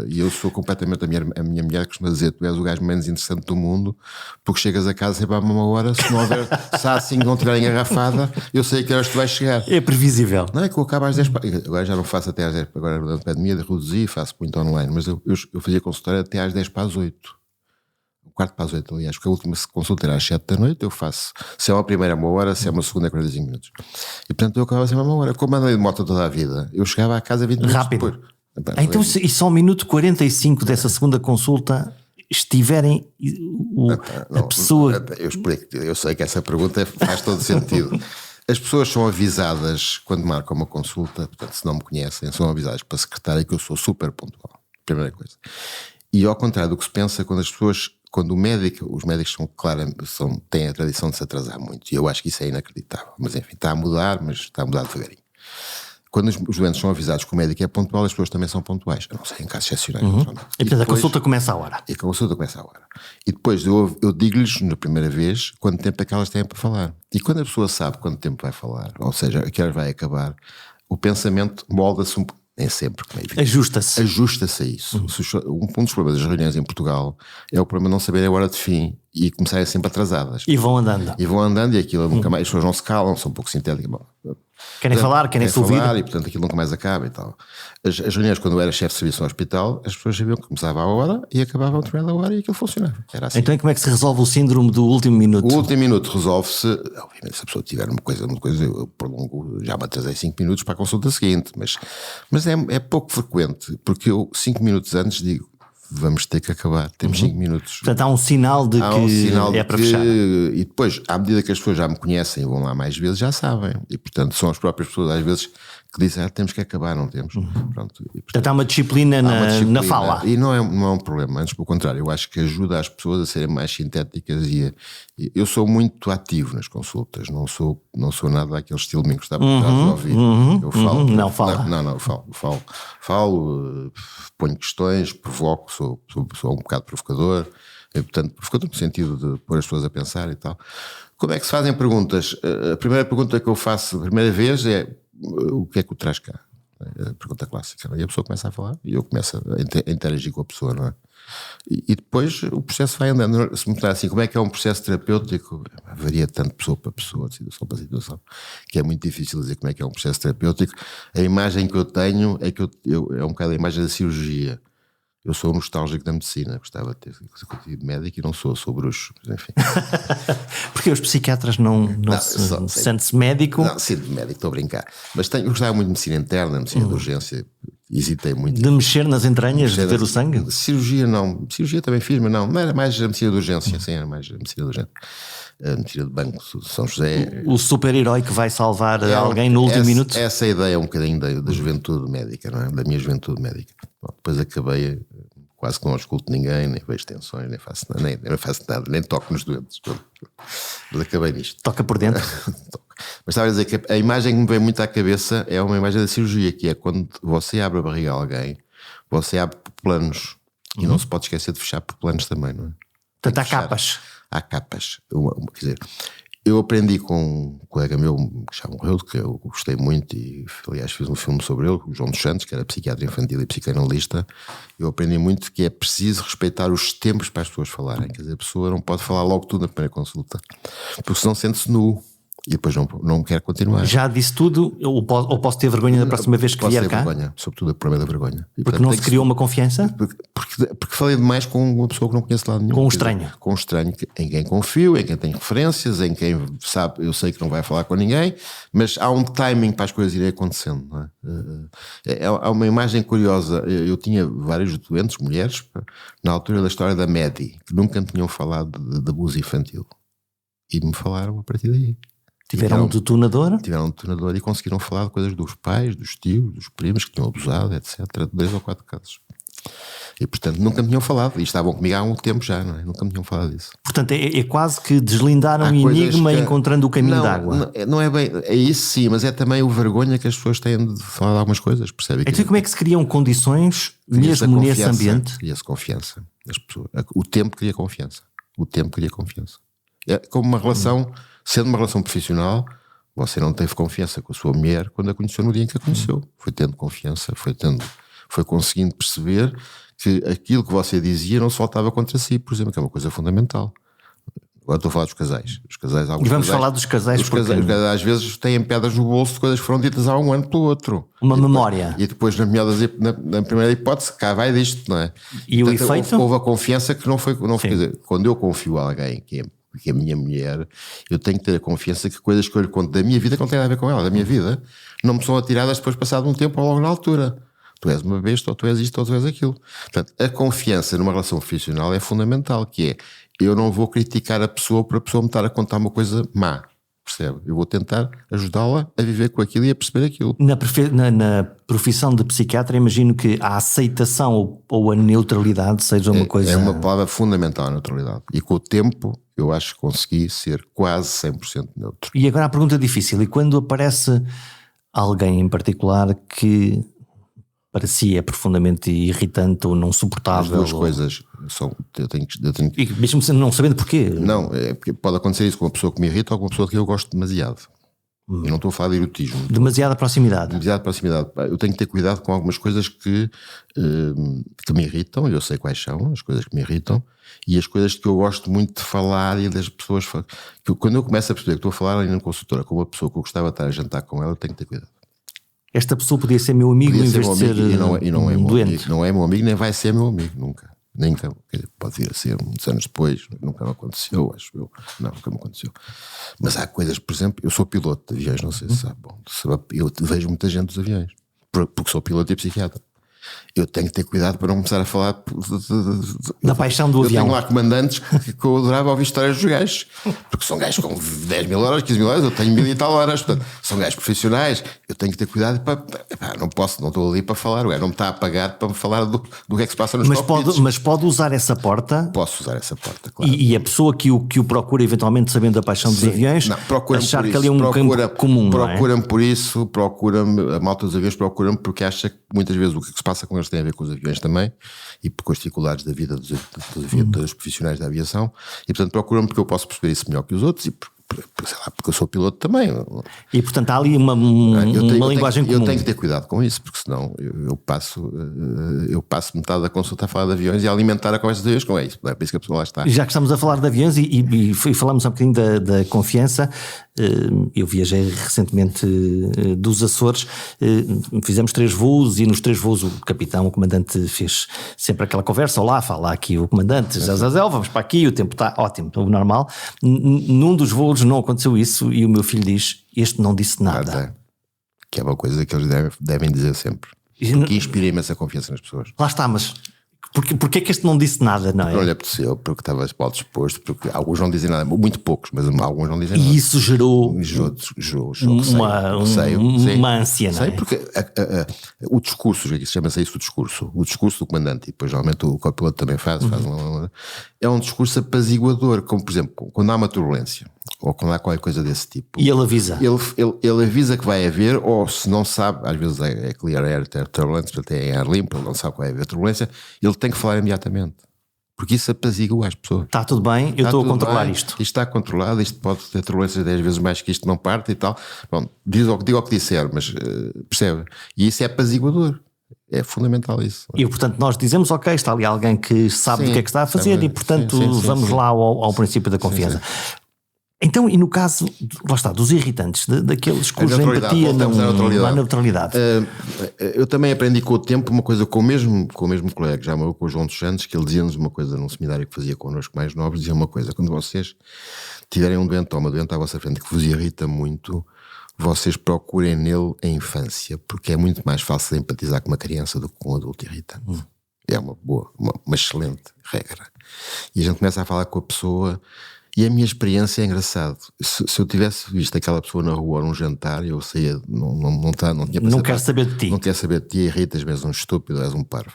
Speaker 2: E eu sou completamente, a minha mulher costuma dizer, tu és o gajo menos interessante do mundo, porque chegas a casa sempre à mesma hora, se há assim não tiver engarrafada, eu sei que horas tu vais chegar.
Speaker 1: É previsível.
Speaker 2: Não é que eu acabo às 10, agora já não faço até às 10, agora na pandemia reduzi, faço muito online, mas eu fazia consultório até às 10 para as 8. Quarto para as 8, aliás, porque a última consulta era às 7 da noite, eu faço, se é uma primeira uma hora, se é uma segunda 45 minutos. E portanto eu acabava sempre a uma hora. Como andei de moto toda a vida, eu chegava à casa 20 minutos
Speaker 1: rápido.
Speaker 2: Depois.
Speaker 1: Então, e só ao minuto 45 dessa segunda consulta estiverem a pessoa...
Speaker 2: Eu explico, eu sei que essa pergunta faz todo sentido. As pessoas são avisadas quando marcam uma consulta, portanto, se não me conhecem, são avisadas para a secretária que eu sou super pontual. Primeira coisa. E ao contrário do que se pensa, quando os médicos têm a tradição de se atrasar muito, e eu acho que isso é inacreditável, mas enfim, está a mudar devagarinho. Quando os doentes são avisados que o médico é pontual, as pessoas também são pontuais, a não ser em casos excepcionais.
Speaker 1: E portanto a consulta começa à hora.
Speaker 2: E a consulta começa à hora. E depois eu digo-lhes na primeira vez quanto tempo é que elas têm para falar. E quando a pessoa sabe quanto tempo vai falar, ou seja, a que horas vai acabar, o pensamento molda-se nem sempre, como é evidente. Ajusta-se a isso. Um dos problemas das reuniões em Portugal é o problema de não saberem a hora de fim e começarem sempre atrasadas.
Speaker 1: E vão andando.
Speaker 2: E aquilo nunca mais, as pessoas não se calam, são um pouco sintéticas.
Speaker 1: Querem falar, querem se ouvir.
Speaker 2: E portanto aquilo nunca mais acaba e tal. As reuniões, quando eu era chefe de serviço no hospital, as pessoas sabiam que começava a hora e acabava a determinada hora e aquilo funcionava. Era assim.
Speaker 1: Então como é que se resolve o síndrome do último minuto?
Speaker 2: O último minuto resolve-se, obviamente, se a pessoa tiver uma coisa eu prolongo, já me atrasei 5 minutos para a consulta seguinte, mas é pouco frequente, porque eu 5 minutos antes digo, vamos ter que acabar, temos 5 minutos.
Speaker 1: Portanto, há um sinal de que é para fechar.
Speaker 2: E depois, à medida que as pessoas já me conhecem e vão lá mais vezes, já sabem. E portanto, são as próprias pessoas às vezes que dizem, temos que acabar, não temos. Pronto, e, portanto,
Speaker 1: há uma disciplina na fala.
Speaker 2: E não é um problema, antes pelo contrário, eu acho que ajuda as pessoas a serem mais sintéticas e eu sou muito ativo nas consultas, não sou nada daquele estilo de mim que está por trás de ouvir. Eu falo.
Speaker 1: Não fala.
Speaker 2: Não, eu falo, ponho questões, provoco, sou um bocado provocador, e, portanto, provocador no sentido de pôr as pessoas a pensar e tal. Como é que se fazem perguntas? A primeira pergunta que eu faço a primeira vez é o que é que o traz cá? A pergunta clássica. E a pessoa começa a falar e eu começo a interagir com a pessoa, não é? E depois o processo vai andando. Se me perguntar assim, como é que é um processo terapêutico, varia tanto de pessoa para pessoa, de situação para situação, que é muito difícil dizer como é que é um processo terapêutico. A imagem que eu tenho é que é um bocado a imagem da cirurgia. Eu sou nostálgico da medicina, gostava de ter sido médico e não sou bruxo, mas enfim.
Speaker 1: Porque os psiquiatras não sentem-se médico?
Speaker 2: Não, sinto médico, estou a brincar. Mas eu gostava muito de medicina interna, medicina de urgência, hesitei muito.
Speaker 1: De mexer nas entranhas, de ver o sangue?
Speaker 2: Cirurgia não, cirurgia também fiz, mas não era mais a medicina de urgência, sim, era mais a medicina de urgência. A medicina de banco de São José.
Speaker 1: O super-herói que vai salvar alguém no último minuto?
Speaker 2: Essa é a ideia um bocadinho da juventude médica, não é? Da minha juventude médica. Bom, depois acabei, quase que não ausculto ninguém, nem vejo tensões, nem faço nada, nem toco nos doentes. Mas acabei nisto.
Speaker 1: Toca por dentro?
Speaker 2: Mas estava a dizer que a imagem que me vem muito à cabeça é uma imagem da cirurgia, que é quando você abre a barriga a alguém, você abre por planos, e não se pode esquecer de fechar por planos também, não é?
Speaker 1: Portanto, há capas.
Speaker 2: Há capas. Quer dizer, eu aprendi com um colega meu que já morreu, que eu gostei muito, e aliás fiz um filme sobre ele, o João dos Santos, que era psiquiatra infantil e psicanalista. Eu aprendi muito que é preciso respeitar os tempos para as pessoas falarem. Quer dizer, a pessoa não pode falar logo tudo na primeira consulta, porque senão sente-se nu e depois não quer continuar.
Speaker 1: Já disse tudo, ou posso ter vergonha da próxima vez que vier cá?
Speaker 2: Vergonha, sobretudo o problema da vergonha.
Speaker 1: E, porque portanto, não se criou uma confiança?
Speaker 2: Porque falei demais com uma pessoa que não conheço lado nenhum.
Speaker 1: Com um estranho.
Speaker 2: Com um estranho em quem confio, em quem tem referências, em quem sabe, eu sei que não vai falar com ninguém, mas há um timing para as coisas irem acontecendo. Não é? Há uma imagem curiosa. Eu tinha vários doentes, mulheres, na altura da história da Medi, que nunca me tinham falado de abuso infantil. E me falaram a partir daí.
Speaker 1: Tiveram um detonador?
Speaker 2: Tiveram um detonador e conseguiram falar de coisas dos pais, dos tios, dos primos que tinham abusado, etc. 2 ou 4 casos. E portanto nunca me tinham falado. E estavam comigo há um tempo já, não é? Nunca me tinham falado disso.
Speaker 1: Portanto é quase que deslindaram o enigma encontrando o caminho d'água.
Speaker 2: Não é bem, é isso sim, mas é também o vergonha que as pessoas têm de falar de algumas coisas, percebe?
Speaker 1: Então como é que se criam condições, mesmo nesse ambiente?
Speaker 2: Cria-se confiança. As pessoas, o tempo cria confiança. O tempo cria confiança. É como uma relação... Sendo uma relação profissional, você não teve confiança com a sua mulher quando a conheceu no dia em que a conheceu. Foi tendo confiança, foi conseguindo perceber que aquilo que você dizia não se voltava contra si, por exemplo, que é uma coisa fundamental. Agora estou a falar dos casais.
Speaker 1: E vamos falar dos casais porque...
Speaker 2: às vezes têm pedras no bolso de coisas que foram ditas há um ano pelo outro.
Speaker 1: Uma memória.
Speaker 2: E depois, na primeira hipótese, cá vai disto, não é?
Speaker 1: E portanto, o efeito?
Speaker 2: Houve a confiança que não foi quer dizer, quando eu confio a alguém que é a minha mulher, eu tenho que ter a confiança que coisas que eu lhe conto da minha vida que não têm nada a ver com ela, da minha vida, não me são atiradas depois passado um tempo ou logo na altura. Tu és uma besta, ou tu és isto, ou tu és aquilo. Portanto, a confiança numa relação profissional é fundamental, que é, eu não vou criticar a pessoa por a pessoa me estar a contar uma coisa má, percebe? Eu vou tentar ajudá-la a viver com aquilo e a perceber aquilo.
Speaker 1: Na profissão de psiquiatra, imagino que a aceitação ou a neutralidade seja uma coisa...
Speaker 2: É uma palavra fundamental, a neutralidade. E com o tempo, eu acho que consegui ser quase 100% neutro.
Speaker 1: E agora a pergunta difícil, e quando aparece alguém em particular que para si é profundamente irritante ou não suportável?
Speaker 2: As duas coisas são... Eu tenho
Speaker 1: E mesmo não sabendo porquê?
Speaker 2: Não, é porque pode acontecer isso com uma pessoa que me irrita ou com uma pessoa que eu gosto demasiado. Eu não estou a falar de erotismo.
Speaker 1: Demasiada proximidade.
Speaker 2: Demasiada proximidade. Eu tenho que ter cuidado com algumas coisas que me irritam, eu sei quais são as coisas que me irritam, e as coisas que eu gosto muito de falar e das pessoas... Quando eu começo a perceber que estou a falar ali na consultora com uma pessoa que eu gostava de estar a jantar com ela, eu tenho que ter cuidado.
Speaker 1: Esta pessoa podia ser meu amigo em vez de ser
Speaker 2: não é
Speaker 1: doente.
Speaker 2: Amigo, não é meu amigo, nem vai ser meu amigo, nunca. Pode vir a ser muitos anos depois, nunca me aconteceu, acho eu. Não, nunca me aconteceu. Mas há coisas, por exemplo, eu sou piloto de aviões, não sei se sabe. Bom, eu vejo muita gente dos aviões, porque sou piloto e psiquiatra. Eu tenho que ter cuidado para não começar a falar
Speaker 1: da paixão do avião.
Speaker 2: Eu tenho lá comandantes que eu adorava ouvir histórias dos gajos, porque são gajos com 10 mil horas, 15 mil horas, eu tenho 1000 e tal horas, portanto, são gajos profissionais. Eu tenho que ter cuidado não estou ali para falar, o gajo não me está a pagar para me falar do que é que se passa nos cockpits.
Speaker 1: Mas pode usar essa porta?
Speaker 2: Posso usar essa porta, claro.
Speaker 1: E a pessoa que o procura, eventualmente sabendo da paixão dos aviões, achar que ali é um campo comum.
Speaker 2: Procura-me por isso, procura-me, a malta dos aviões procura-me porque acha que muitas vezes o que se passa com eles tem a ver com os aviões também e com as dificuldades da vida dos profissionais da aviação, e portanto procuram-me porque eu posso perceber isso melhor que os outros, e sei lá, porque eu sou piloto também.
Speaker 1: E portanto há ali uma linguagem comum.
Speaker 2: Eu tenho que ter cuidado com isso, porque senão eu passo metade da consulta a falar de aviões e a alimentar a conversa de aviões com isso. É por isso que a pessoa lá está.
Speaker 1: Já que estamos a falar de aviões e falamos um bocadinho da confiança, eu viajei recentemente dos Açores, fizemos 3 voos e nos 3 voos o capitão, o comandante fez sempre aquela conversa: olá, fala aqui o comandante, Zazel, vamos para aqui, o tempo está ótimo, o normal. Num dos voos não aconteceu isso e o meu filho diz: este não disse nada.
Speaker 2: Que é uma coisa que eles devem dizer sempre, porque inspira imensa confiança nas pessoas.
Speaker 1: Lá está, mas Porquê é que este não disse nada, não é?
Speaker 2: Não lhe apeteceu, porque estava mal disposto, porque alguns não dizem nada, muito poucos, mas alguns não dizem nada.
Speaker 1: E isso gerou uma ânsia, não é?
Speaker 2: Sei, porque o discurso, chama-se isso o discurso do comandante, e depois geralmente o copiloto também faz é um discurso apaziguador, como por exemplo, quando há uma turbulência, ou quando há qualquer coisa desse tipo.
Speaker 1: E ele avisa.
Speaker 2: Ele avisa que vai haver, ou se não sabe, às vezes é clear air turbulence, portanto é ar limpo, ele não sabe que vai haver turbulência, ele tem que falar imediatamente. Porque isso apazigua as pessoas.
Speaker 1: Está tudo bem, eu estou a controlar isto.
Speaker 2: Isto está controlado, isto pode ter turbulências 10 vezes mais que isto não parte e tal. Bom, diga o que disser, mas percebe? E isso é apaziguador. É fundamental isso.
Speaker 1: E portanto nós dizemos: ok, está ali alguém que sabe o que é que está a fazer, e portanto vamos lá ao princípio da confiança. Então, e no caso, lá está, dos irritantes, daqueles cuja empatia não há neutralidade.
Speaker 2: Eu também aprendi com o tempo uma coisa com o mesmo colega, já com o João dos Santos, que ele dizia-nos uma coisa num seminário que fazia connosco mais novos, dizia uma coisa: quando vocês tiverem um doente ou uma doente à vossa frente que vos irrita muito, vocês procurem nele a infância, porque é muito mais fácil empatizar com uma criança do que com um adulto irritante. É uma excelente regra. E a gente começa a falar com a pessoa. E a minha experiência é engraçado. Se eu tivesse visto aquela pessoa na rua ou num jantar, eu saía, não tinha
Speaker 1: não quero saber de ti.
Speaker 2: Não quero saber de ti, irritas-me, és um estúpido, és um parvo.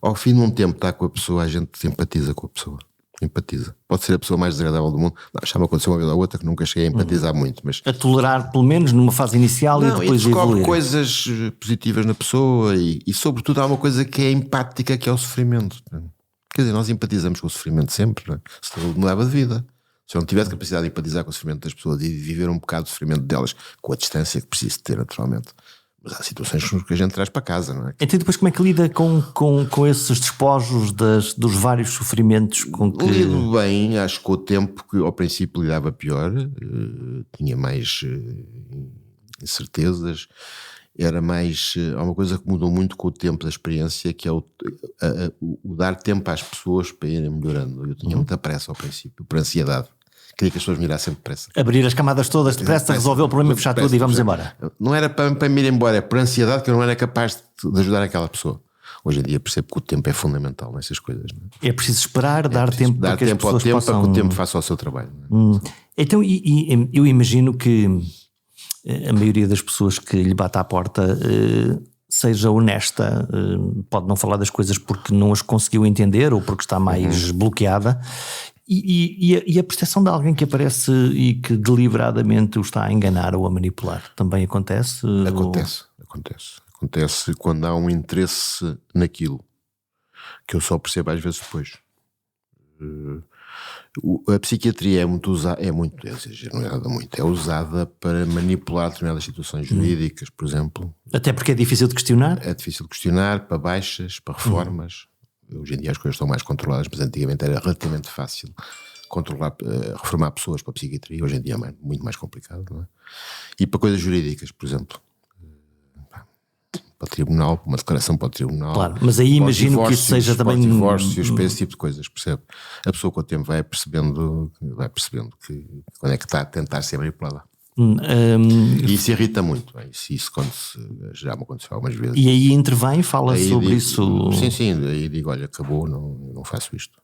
Speaker 2: Ao fim de um tempo estar com a pessoa, a gente empatiza com a pessoa. Empatiza. Pode ser a pessoa mais desagradável do mundo. Já me aconteceu uma vez ou outra que nunca cheguei a empatizar muito. Mas
Speaker 1: a tolerar, pelo menos, numa fase inicial, e depois
Speaker 2: descobre coisas positivas na pessoa e sobretudo há uma coisa que é empática, que é o sofrimento. Quer dizer, nós empatizamos com o sofrimento sempre, não é? Se não leva de vida. Se eu não tivesse capacidade de empatizar com o sofrimento das pessoas e viver um bocado do sofrimento delas, com a distância que preciso ter, naturalmente. Mas há situações que a gente traz para casa, não é?
Speaker 1: Então depois como é que lida com esses despojos dos vários sofrimentos com que...
Speaker 2: Lido bem, acho que com o tempo, que ao princípio lidava pior, tinha mais incertezas, era mais... Há uma coisa que mudou muito com o tempo da experiência, que é o dar tempo às pessoas para irem melhorando. Eu tinha muita pressa ao princípio, por ansiedade. Queria que as pessoas me mirassem depressa.
Speaker 1: Abrir as camadas todas depressa, resolver o problema, fechar tudo e vamos embora.
Speaker 2: Não era para me ir embora, é por ansiedade que eu não era capaz de ajudar aquela pessoa. Hoje em dia percebo que o tempo é fundamental nessas coisas. Não é?
Speaker 1: É preciso esperar, dar tempo para que as pessoas possam...
Speaker 2: para que o tempo faça o seu trabalho.
Speaker 1: Então, eu imagino que a maioria das pessoas que lhe bate à porta seja honesta, pode não falar das coisas porque não as conseguiu entender ou porque está mais bloqueada. E a percepção de alguém que aparece e que deliberadamente o está a enganar ou a manipular também acontece?
Speaker 2: Acontece quando há um interesse naquilo, que eu só percebo às vezes depois. A psiquiatria é usada para manipular determinadas situações jurídicas, por exemplo.
Speaker 1: Até porque é difícil de questionar?
Speaker 2: É difícil de questionar, para baixas, para reformas. Hoje em dia as coisas estão mais controladas, mas antigamente era relativamente fácil reformar pessoas para a psiquiatria. Hoje em dia é muito mais complicado, não é? E para coisas jurídicas, por exemplo, para o tribunal, uma declaração para o tribunal.
Speaker 1: Claro, mas aí imagino que isso seja também...
Speaker 2: divórcios, para esse tipo de coisas, percebe? A pessoa com o tempo vai percebendo que quando é que está a tentar ser manipulada. E isso irrita muito. Isso já me aconteceu algumas vezes.
Speaker 1: E aí intervém, fala aí sobre isso?
Speaker 2: Sim, aí digo: olha, acabou, não faço isto.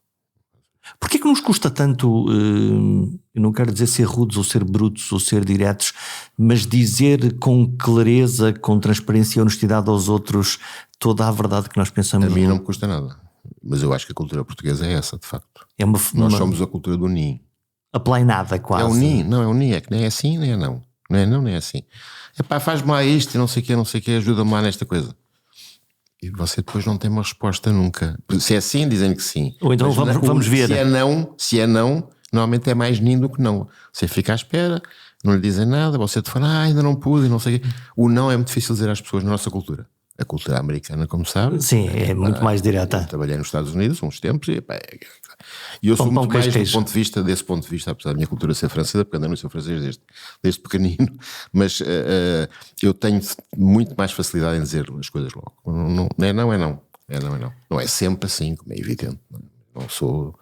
Speaker 1: Porquê que nos custa tanto, eu não quero dizer ser rudes ou ser brutos ou ser diretos, mas dizer com clareza, com transparência e honestidade aos outros toda a verdade que nós pensamos?
Speaker 2: A mim não me custa nada, mas eu acho que a cultura portuguesa é essa, de facto. Nós somos a cultura do NIM.
Speaker 1: Aplainada quase.
Speaker 2: É o NIM, não é o NIM, é que nem é assim, nem é não. Nem é assim. Epá, faz-me lá isto e não sei o que, ajuda-me lá nesta coisa. E você depois não tem uma resposta nunca. Se é sim, dizem que sim.
Speaker 1: Ou então vamos ver.
Speaker 2: Se é não, Normalmente é mais nin do que não. Você fica à espera, não lhe dizem nada, você te fala, ainda não pude, e não sei o quê. O não é muito difícil dizer às pessoas na nossa cultura. A cultura americana, como sabe.
Speaker 1: Sim, é muito mais direta.
Speaker 2: Eu trabalhei nos Estados Unidos uns tempos e eu sou
Speaker 1: Pão,
Speaker 2: muito mais
Speaker 1: queijo.
Speaker 2: desse ponto de vista, apesar da minha cultura ser francesa, porque andei no seu francês desde pequenino, mas eu tenho muito mais facilidade em dizer as coisas logo. Não é não. Não é sempre assim, como é evidente. Não sou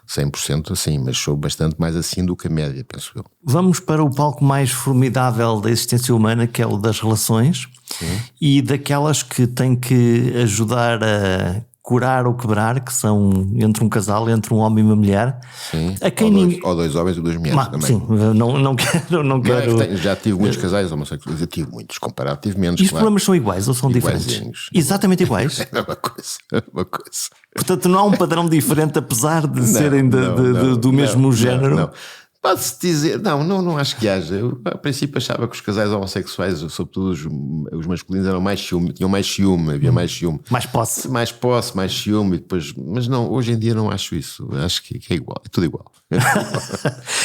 Speaker 2: 100% assim, mas sou bastante mais assim do que a média, penso eu.
Speaker 1: Vamos para o palco mais formidável da existência humana, que é o das relações. Sim. E daquelas que têm que ajudar a curar ou quebrar, que são entre um casal, entre um homem e uma mulher.
Speaker 2: Sim.
Speaker 1: A quem
Speaker 2: ou dois homens e duas mulheres também.
Speaker 1: Sim, não quero.
Speaker 2: Já tive muitos casais homossexuais, eu tive muitos, comparativamente.
Speaker 1: E os problemas são iguais ou são diferentes? Exatamente iguais?
Speaker 2: É uma coisa.
Speaker 1: Portanto, não há um padrão diferente, apesar de serem do mesmo género?
Speaker 2: Não. Pode-se dizer, não acho que haja. Eu, a princípio, achava que os casais homossexuais, sobretudo os masculinos, eram mais ciúme, tinham mais ciúme, havia mais ciúme.
Speaker 1: Mais posse,
Speaker 2: mais ciúme, e depois, mas não, hoje em dia não acho isso. Acho que é igual, é tudo igual.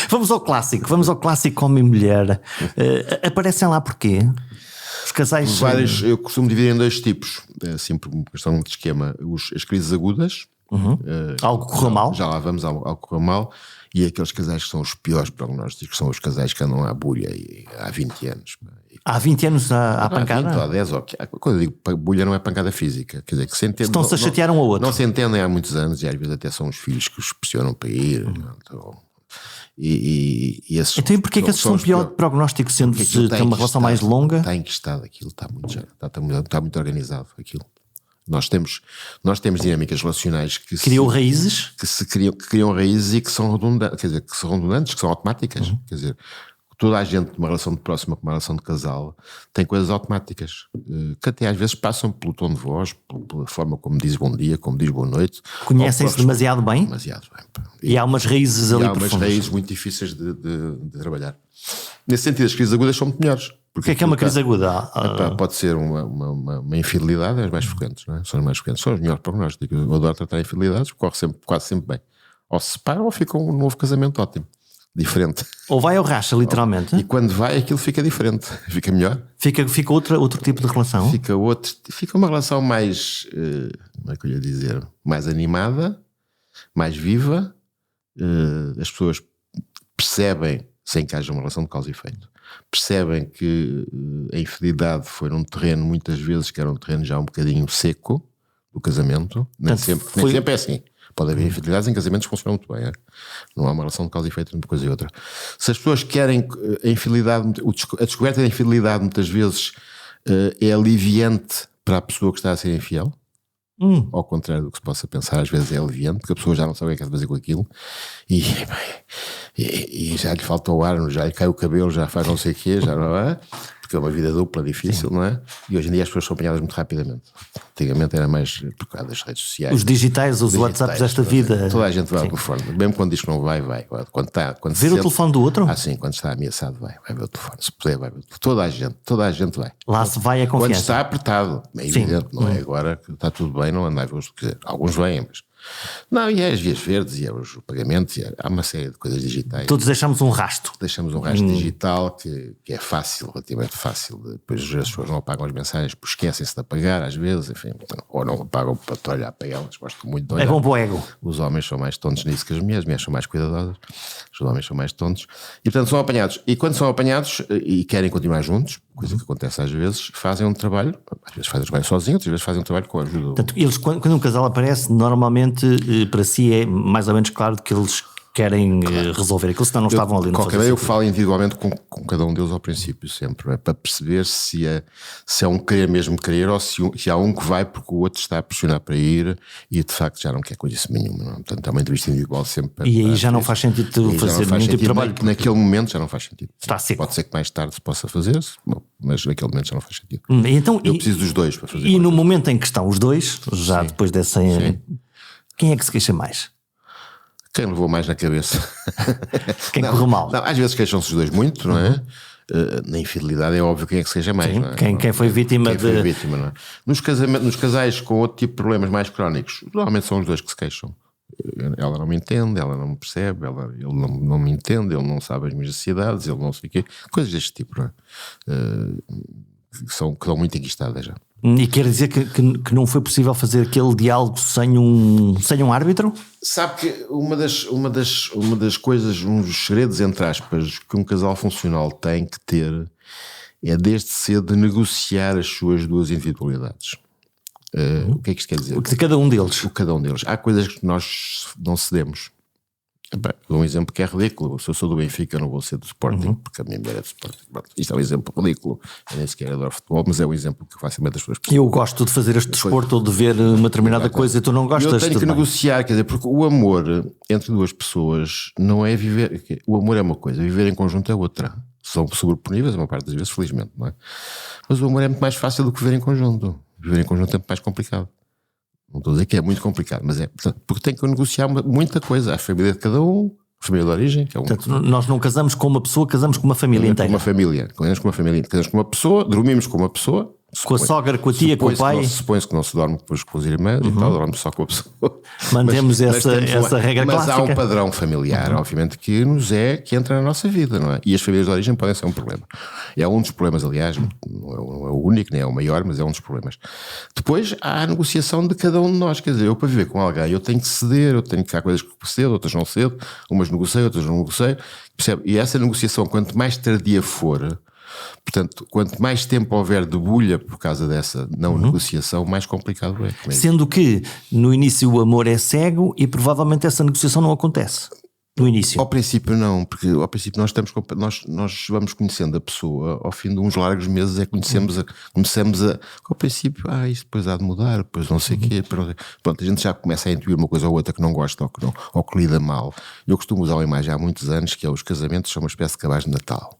Speaker 1: Vamos ao clássico homem e mulher. Aparecem lá porquê? Os casais.
Speaker 2: Eu costumo dividir em dois tipos, assim por uma questão de esquema: as crises agudas.
Speaker 1: Algo correu mal.
Speaker 2: Já lá vamos ao correu mal. E aqueles casais que são os piores prognósticos, que são os casais que andam à bulha há 20 anos.
Speaker 1: Há 20 anos à pancada?
Speaker 2: Há 20 ou 10, ok. Quando eu digo bulha não é pancada física, quer dizer que se entendem.
Speaker 1: Estão-se a chatear um ao outro.
Speaker 2: Não se entendem há muitos anos e às vezes até são os filhos que os pressionam para ir. E esses
Speaker 1: então, e porquê é que esses são pior prognóstico, sendo que tem uma relação mais longa?
Speaker 2: Está enquistado aquilo, está muito organizado aquilo. Nós temos dinâmicas relacionais que
Speaker 1: criam raízes?
Speaker 2: Que criam raízes e que são redundantes, quer dizer, que são automáticas. Quer dizer, toda a gente numa relação de próxima com uma relação de casal tem coisas automáticas que até às vezes passam pelo tom de voz, pela forma como diz bom dia, como diz boa noite.
Speaker 1: Conhecem-se demasiado bem?
Speaker 2: Demasiado bem.
Speaker 1: E há umas raízes ali profundas.
Speaker 2: Há umas raízes muito difíceis de trabalhar. Nesse sentido, as crises agudas são muito melhores.
Speaker 1: O que é uma crise aguda?
Speaker 2: Pode ser uma infidelidade, é as mais frequentes, não é? São as mais frequentes, são os melhores prognósticos. Eu adoro tratar infidelidades, corre quase sempre bem. Ou se separam ou fica um novo casamento ótimo, diferente.
Speaker 1: Ou vai ou racha, literalmente.
Speaker 2: E quando vai, aquilo fica diferente, fica melhor.
Speaker 1: Fica outro tipo de relação?
Speaker 2: Fica uma relação mais, como é que eu ia dizer, mais animada, mais viva. As pessoas percebem, sem que haja uma relação de causa e efeito, percebem que a infidelidade foi num terreno, muitas vezes, que era um terreno já um bocadinho seco do casamento. Nem sempre é assim. Pode haver infidelidades em casamentos que funcionam muito bem. Não há uma relação de causa e efeito entre uma coisa e outra. Se as pessoas querem a infidelidade, a descoberta da infidelidade muitas vezes é aliviante para a pessoa que está a ser infiel. Ao contrário do que se possa pensar, às vezes é aliviante, porque a pessoa já não sabe o que é que fazer com aquilo e já lhe falta o ar, já lhe cai o cabelo, já faz não sei o quê, já não é? Porque é uma vida dupla, difícil, não é? E hoje em dia as pessoas são apanhadas muito rapidamente. Antigamente era mais por causa das redes sociais.
Speaker 1: Os digitais, os WhatsApps desta vida.
Speaker 2: Toda a gente vai ao telefone, mesmo quando diz que não vai. Quando
Speaker 1: ver o telefone do outro?
Speaker 2: Sim, quando está ameaçado vai ver o telefone. Se puder, vai ver o telefone. Toda a gente vai.
Speaker 1: Lá se vai a confiança.
Speaker 2: Quando está apertado, é evidente, não é? Agora que está tudo bem, não anda a ver os que alguns vêm, mas. Não, e é as vias verdes, e é os pagamentos, há uma série de coisas digitais.
Speaker 1: Todos deixamos um rastro.
Speaker 2: Deixamos um rastro digital que é fácil, relativamente fácil. Depois as pessoas não apagam as mensagens, porque esquecem-se de apagar, às vezes, enfim, ou não apagam para te olhar para elas. Gosto muito de olhar.
Speaker 1: É bom para o ego.
Speaker 2: Os homens são mais tontos nisso que as mulheres são mais cuidadosas, os homens são mais tontos. E portanto são apanhados. E quando são apanhados e querem continuar juntos, coisa que acontece às vezes, fazem um trabalho, às vezes fazem um trabalho sozinhos, às vezes fazem um trabalho com a ajuda.
Speaker 1: Portanto, eles, quando um casal aparece, normalmente para si é mais ou menos claro que eles querem resolver aquilo, senão não estavam ali.
Speaker 2: Qualquer vez eu falo individualmente com cada um deles ao princípio, sempre, para perceber se é um querer mesmo querer ou se há um que vai porque o outro está a pressionar para ir e de facto já não quer coisa nenhuma. Não? Portanto, é uma entrevista individual sempre.
Speaker 1: E aí já não faz sentido fazer nenhum tipo de trabalho.
Speaker 2: Naquele momento já não faz sentido.
Speaker 1: Está seco.
Speaker 2: Pode ser que mais tarde se possa fazer, mas naquele momento já não faz sentido.
Speaker 1: Então,
Speaker 2: eu preciso dos dois para fazer.
Speaker 1: E no momento em que estão os dois, já depois dessa. Quem é que se queixa mais?
Speaker 2: Quem levou mais na cabeça?
Speaker 1: Quem correu mal?
Speaker 2: Não, às vezes queixam-se os dois muito, não é? Na infidelidade é óbvio quem é que se queixa mais, não é?
Speaker 1: Quem foi vítima
Speaker 2: foi vítima, não é? Nos casais com outro tipo de problemas mais crónicos, normalmente são os dois que se queixam. ela não me entende, ela não me percebe, ele não me entende, ele não sabe as minhas necessidades, ele não sei o quê, coisas deste tipo, não é? Que são muito enquistadas já.
Speaker 1: E quer dizer que não foi possível fazer aquele diálogo sem um árbitro?
Speaker 2: Sabe que uma das coisas, um dos segredos, entre aspas, que um casal funcional tem que ter é desde cedo negociar as suas duas individualidades. O que é que isto quer dizer?
Speaker 1: O de cada um deles.
Speaker 2: O de cada um deles. Há coisas que nós não cedemos. Dou um exemplo que é ridículo. Se eu sou do Benfica, eu não vou ser do Sporting, porque a minha mulher é do Sporting. Isto é um exemplo ridículo. Eu nem sequer adoro futebol, mas é um exemplo que facilmente as pessoas percebem.
Speaker 1: Eu gosto de fazer este desporto ou de ver uma determinada coisa e tu não gostas.
Speaker 2: Eu tenho que negociar, quer dizer, porque o amor entre duas pessoas não é viver. O amor é uma coisa, viver em conjunto é outra. São sobreponíveis, uma parte das vezes, felizmente, não é? Mas o amor é muito mais fácil do que viver em conjunto. Viver em conjunto é muito mais complicado. Não estou a dizer que é muito complicado, mas é. Porque tem que negociar muita coisa. A família de cada um. Família de origem, que é um...
Speaker 1: Portanto, nós não casamos com uma pessoa, casamos com uma família inteira.
Speaker 2: Com uma família, casamos com uma pessoa, dormimos com uma pessoa.
Speaker 1: Com a sogra, com a tia, com o pai.
Speaker 2: Supõe-se que não se dorme depois com os irmãos e tal, dorme só com a pessoa.
Speaker 1: Mantemos essa regra
Speaker 2: mas
Speaker 1: clássica.
Speaker 2: Mas há um padrão familiar, obviamente, que entra na nossa vida, não é? E as famílias de origem podem ser um problema. É um dos problemas, aliás, não é o único, nem é o maior, mas é um dos problemas. Depois há a negociação de cada um de nós, quer dizer, eu para viver com alguém, eu tenho que ceder, há coisas que cedo, outras não cedo, umas negocio, outras não negocio, percebe? E essa negociação, quanto mais tardia for, portanto, quanto mais tempo houver de bulha por causa dessa não negociação, mais complicado é.
Speaker 1: Sendo que no início o amor é cego e provavelmente essa negociação não acontece no início.
Speaker 2: Ao princípio não, porque ao princípio nós vamos conhecendo a pessoa, ao fim de uns largos meses começamos a ao princípio, isto depois há de mudar, depois não sei o quê, pronto, a gente já começa a intuir uma coisa ou outra que não gosta ou que lida mal. Eu costumo usar uma imagem há muitos anos que é: os casamentos são uma espécie de cabaz de Natal.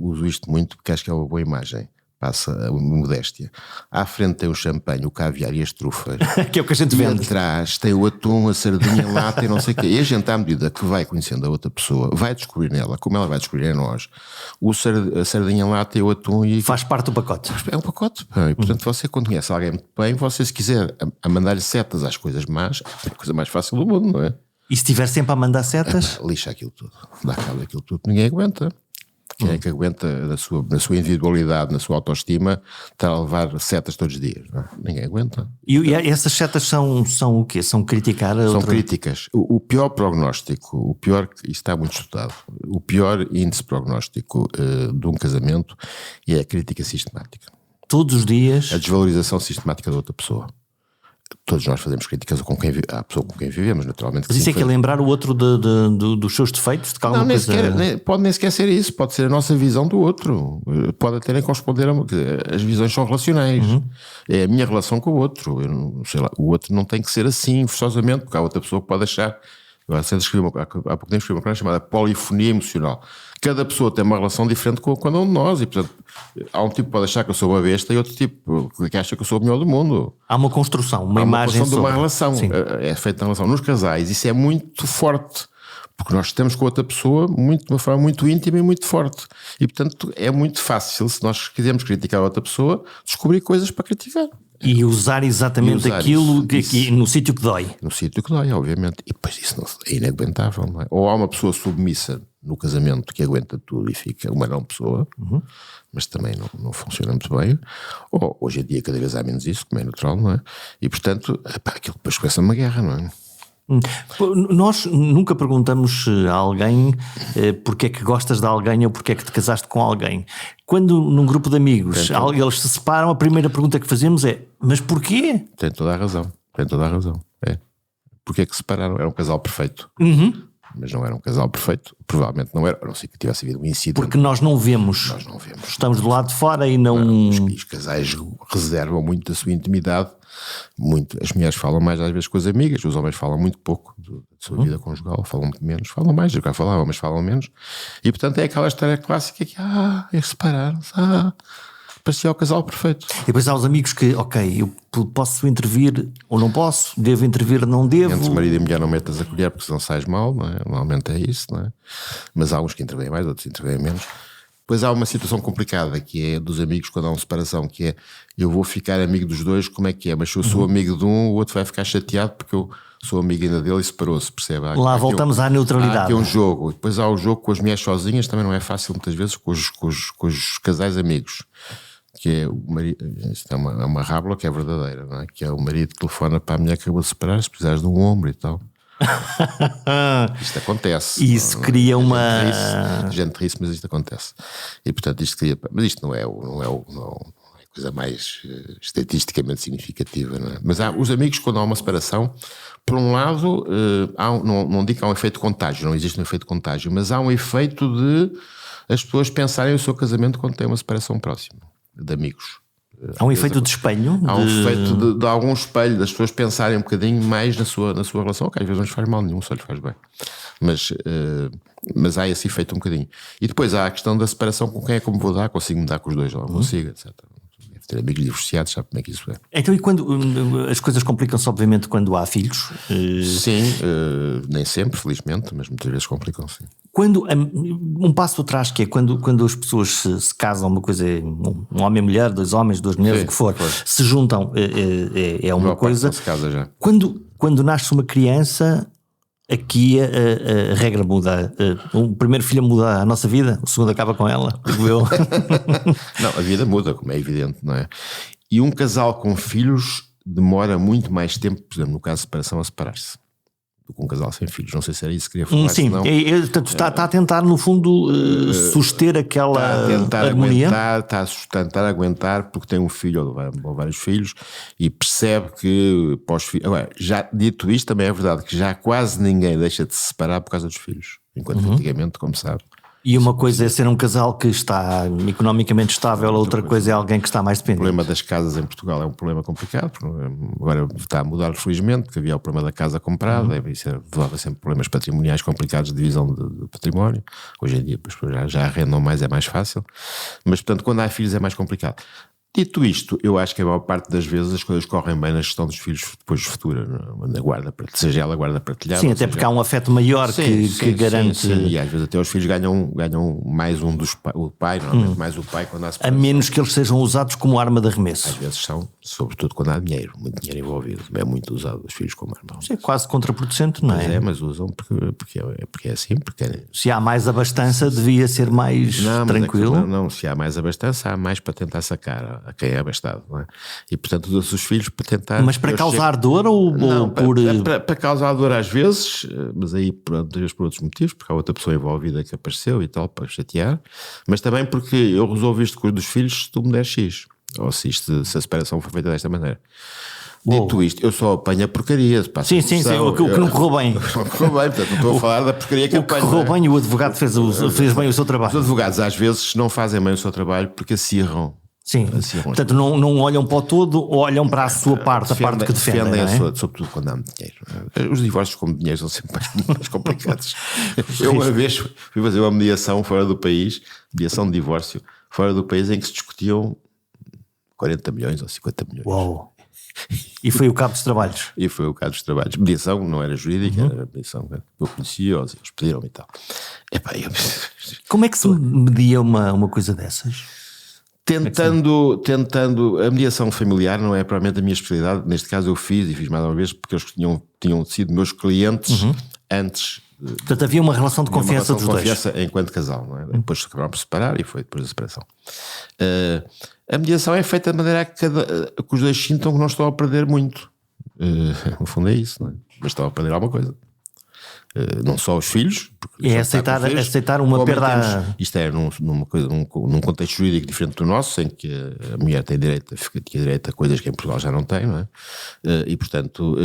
Speaker 2: Uso isto muito porque acho que é uma boa imagem, passa a modéstia. À frente tem o champanhe, o caviar e as trufas.
Speaker 1: Que é o que a gente vende.
Speaker 2: E atrás tem o atum, a sardinha em lata e não sei o quê. E a gente, à medida que vai conhecendo a outra pessoa, vai descobrir nela, como ela vai descobrir em nós, a sardinha em lata e o atum.
Speaker 1: Faz parte do pacote.
Speaker 2: É um pacote. E, portanto, você, quando conhece alguém muito bem, você, se quiser a mandar-lhe setas às coisas más, é a coisa mais fácil do mundo, não é?
Speaker 1: E se estiver sempre a mandar setas?
Speaker 2: Lixa aquilo tudo. Dá cabo daquilo tudo. Ninguém aguenta. Quem é que aguenta na sua individualidade, na sua autoestima, estar a levar setas todos os dias? Não? Ninguém aguenta.
Speaker 1: E essas setas são o quê? São criticar a outra...
Speaker 2: São críticas. O pior prognóstico, isto está muito estudado, o pior índice prognóstico de um casamento é a crítica sistemática.
Speaker 1: Todos os dias?
Speaker 2: A desvalorização sistemática da outra pessoa. Todos nós fazemos críticas à pessoa com quem vivemos, naturalmente.
Speaker 1: Mas isso é que é lembrar o outro dos seus defeitos? De
Speaker 2: não, pode nem sequer ser isso, pode ser a nossa visão do outro. Pode até nem corresponder as visões são relacionais. É a minha relação com o outro. Sei lá, o outro não tem que ser assim, forçosamente, porque há outra pessoa que pode achar. Há pouco tempo escrevi uma coisa chamada polifonia emocional. Cada pessoa tem uma relação diferente com cada um de nós e, portanto, há um tipo que pode achar que eu sou uma besta e outro tipo que acha que eu sou o melhor do mundo.
Speaker 1: Há uma construção, uma imagem
Speaker 2: de uma relação. Sim. É feita na relação. Nos casais isso é muito forte, porque nós estamos com outra pessoa de uma forma muito íntima e muito forte. E, portanto, é muito fácil, se nós quisermos criticar a outra pessoa, descobrir coisas para criticar.
Speaker 1: E usar exatamente aquilo no sítio que dói.
Speaker 2: No sítio que dói, obviamente. E depois isso é inaguentável, não é? Ou há uma pessoa submissa no casamento que aguenta tudo e fica uma não pessoa, mas também não funciona muito bem. Ou hoje em dia cada vez há menos isso, como é natural, não é? E portanto, aquilo depois começa uma guerra, não é?
Speaker 1: Nós nunca perguntamos a alguém porque é que gostas de alguém ou porque é que te casaste com alguém. Quando num grupo de amigos eles se separam, a primeira pergunta que fazemos é: mas porquê?
Speaker 2: Tem toda a razão. É. Porque é que se separaram? Era um casal perfeito. Mas não era um casal perfeito, provavelmente não era, a não ser que tivesse havido um incidente.
Speaker 1: Porque nós não vemos. Estamos do lado de fora e não...
Speaker 2: Os casais reservam muito da sua intimidade, as mulheres falam mais às vezes com as amigas, os homens falam muito pouco da sua vida conjugal, falam muito menos, falam mais, eu já falava, mas falam menos. E portanto é aquela história clássica que eles separaram-se, parecia o casal perfeito.
Speaker 1: E depois há os amigos que, eu posso intervir ou não posso, devo intervir, não devo.
Speaker 2: Entre marido e mulher não metas a colher porque senão sais mal, não é? Normalmente é isso, não é? Mas há uns que intervêm mais, outros intervêm menos. Depois há uma situação complicada, que é dos amigos quando há uma separação, que é, eu vou ficar amigo dos dois, como é que é? Mas se eu sou amigo de um, o outro vai ficar chateado porque eu sou amigo ainda dele e separou-se, percebe?
Speaker 1: Lá voltamos à neutralidade.
Speaker 2: Há aqui um jogo. Depois há o jogo com as mulheres sozinhas, também não é fácil muitas vezes, com os casais amigos. Que é o marido, isto é uma rábula que é verdadeira, não é? Que é o marido que telefona para a mulher que acabou de separar, se precisares de um ombro e tal. Isto acontece.
Speaker 1: Isso cria uma.
Speaker 2: Gente ri-se, mas isto acontece. E portanto isto cria. Mas isto não é a coisa mais estatisticamente significativa, não é? Mas os amigos, quando há uma separação, por um lado, não digo que há um efeito contágio, não existe um efeito contágio, mas há um efeito de as pessoas pensarem o seu casamento quando tem uma separação próxima de amigos.
Speaker 1: Há um efeito de espelho?
Speaker 2: Há um efeito de algum espelho, das pessoas pensarem um bocadinho mais na sua relação, que às vezes não lhes faz mal nenhum, só lhes faz bem. Mas há esse efeito um bocadinho. E depois há a questão da separação, com quem é que me vou dar, consigo me dar com os dois, ou não consigo, etc. Deve ter amigos divorciados, sabe como é que isso é.
Speaker 1: Então, e quando as coisas complicam-se, obviamente, quando há filhos?
Speaker 2: Sim, nem sempre, felizmente, mas muitas vezes complicam-se.
Speaker 1: Quando, um passo atrás, que é quando as pessoas se casam, uma coisa, um homem e mulher, dois homens, duas mulheres, o que for, se juntam, é uma coisa.
Speaker 2: Se casa já.
Speaker 1: Quando nasce uma criança, aqui a regra muda. O primeiro filho muda a nossa vida, o segundo acaba com ela, digo eu.
Speaker 2: Não, a vida muda, como é evidente, não é? E um casal com filhos demora muito mais tempo, por exemplo, no caso de separação, a separar-se. Com um casal sem filhos, não sei se era isso que queria falar.
Speaker 1: Sim, portanto está a tentar no fundo suster aquela harmonia.
Speaker 2: Está a tentar aguentar porque tem um filho ou vários filhos e percebe que pós-filhos... Agora, já dito isto, também é verdade que já quase ninguém deixa de se separar por causa dos filhos, enquanto antigamente, como sabe.
Speaker 1: E uma coisa é ser um casal que está economicamente estável, outra coisa é alguém que está mais dependente.
Speaker 2: O problema das casas em Portugal é um problema complicado, porque agora está a mudar felizmente, porque havia o problema da casa comprada, isso levava sempre problemas patrimoniais complicados de divisão de património. Hoje em dia as pessoas já arrendam mais, é mais fácil, mas portanto quando há filhos é mais complicado. Dito isto, eu acho que a maior parte das vezes as coisas correm bem na gestão dos filhos depois futura, na guarda, seja ela guarda partilhada.
Speaker 1: Sim, até porque há um afeto maior que garante.
Speaker 2: Sim. E às vezes até os filhos ganham mais o pai, normalmente mais o pai quando há separação.
Speaker 1: A menos que eles sejam usados como arma de arremesso.
Speaker 2: Às vezes são, sobretudo quando há dinheiro, muito dinheiro envolvido. É muito usado os filhos como arma.
Speaker 1: Isso é quase contraproducente, não é?
Speaker 2: Mas usam porque é assim. Porque...
Speaker 1: Se há mais abastança, devia ser mais tranquilo.
Speaker 2: Não, se há mais abastança, há mais para tentar sacar a quem é abastado, não é? E portanto usa-se os filhos para tentar...
Speaker 1: Mas para causar dor ou por...
Speaker 2: Para causar dor às vezes, mas aí muitas vezes por outros motivos, porque há outra pessoa envolvida que apareceu e tal, para chatear, mas também porque eu resolvo isto com os dos filhos se tu me deres X, ou se a separação foi feita desta maneira. Dito isto, eu só apanho a porcaria.
Speaker 1: Sim, o que não correu bem.
Speaker 2: Não correu bem, portanto não estou a falar da porcaria que apanho.
Speaker 1: O que correu bem, o advogado fez bem o seu trabalho.
Speaker 2: Os advogados às vezes não fazem bem o seu trabalho porque acirram.
Speaker 1: Sim, portanto não olham para o todo, olham para a sua parte, a parte que defendem,
Speaker 2: sobretudo quando há dinheiro. Os divórcios com dinheiro são sempre mais complicados. Eu uma vez fui fazer uma mediação fora do país, mediação de divórcio, fora do país em que se discutiam 40 milhões ou 50 milhões.
Speaker 1: Uau! E foi o cabo dos trabalhos.
Speaker 2: Mediação não era jurídica, era mediação. Eu conhecia, eles pediram-me e tal.
Speaker 1: Como é que se media uma coisa dessas?
Speaker 2: Tentando, a mediação familiar não é provavelmente a minha especialidade. Neste caso eu fiz mais uma vez porque eles tinham sido meus clientes antes.
Speaker 1: Portanto havia uma relação de confiança dos dois.
Speaker 2: Confiança enquanto casal, não é? Depois acabaram por separar e foi depois da separação. A mediação é feita de maneira que os dois sintam que não estão a perder muito. No fundo é isso, não é? Mas estão a perder alguma coisa. Não só os filhos,
Speaker 1: é aceitar uma perda.
Speaker 2: Isto é num contexto jurídico diferente do nosso, em que a mulher tinha direito a coisas que em Portugal já não tem, não é? E portanto,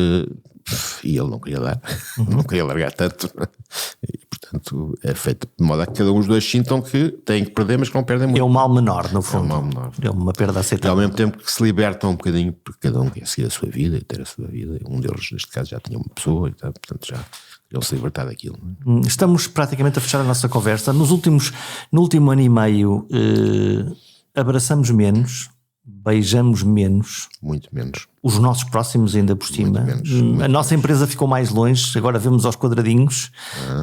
Speaker 2: e ele não queria dar, não queria largar tanto, e portanto é feito de modo a que cada um dos dois sintam que têm que perder, mas que não perdem muito.
Speaker 1: É um mal menor, no fundo.
Speaker 2: É um mal menor.
Speaker 1: É uma perda aceitável.
Speaker 2: E ao mesmo tempo que se libertam um bocadinho, porque cada um quer seguir a sua vida e ter a sua vida. Um deles, neste caso, já tinha uma pessoa e tal, portanto já queriam se libertar daquilo. Não é?
Speaker 1: Estamos praticamente a fechar a nossa conversa. No último ano e meio, abraçamos menos, beijamos menos.
Speaker 2: Muito menos.
Speaker 1: Os nossos próximos ainda por cima. A nossa empresa ficou mais longe, agora vemos aos quadradinhos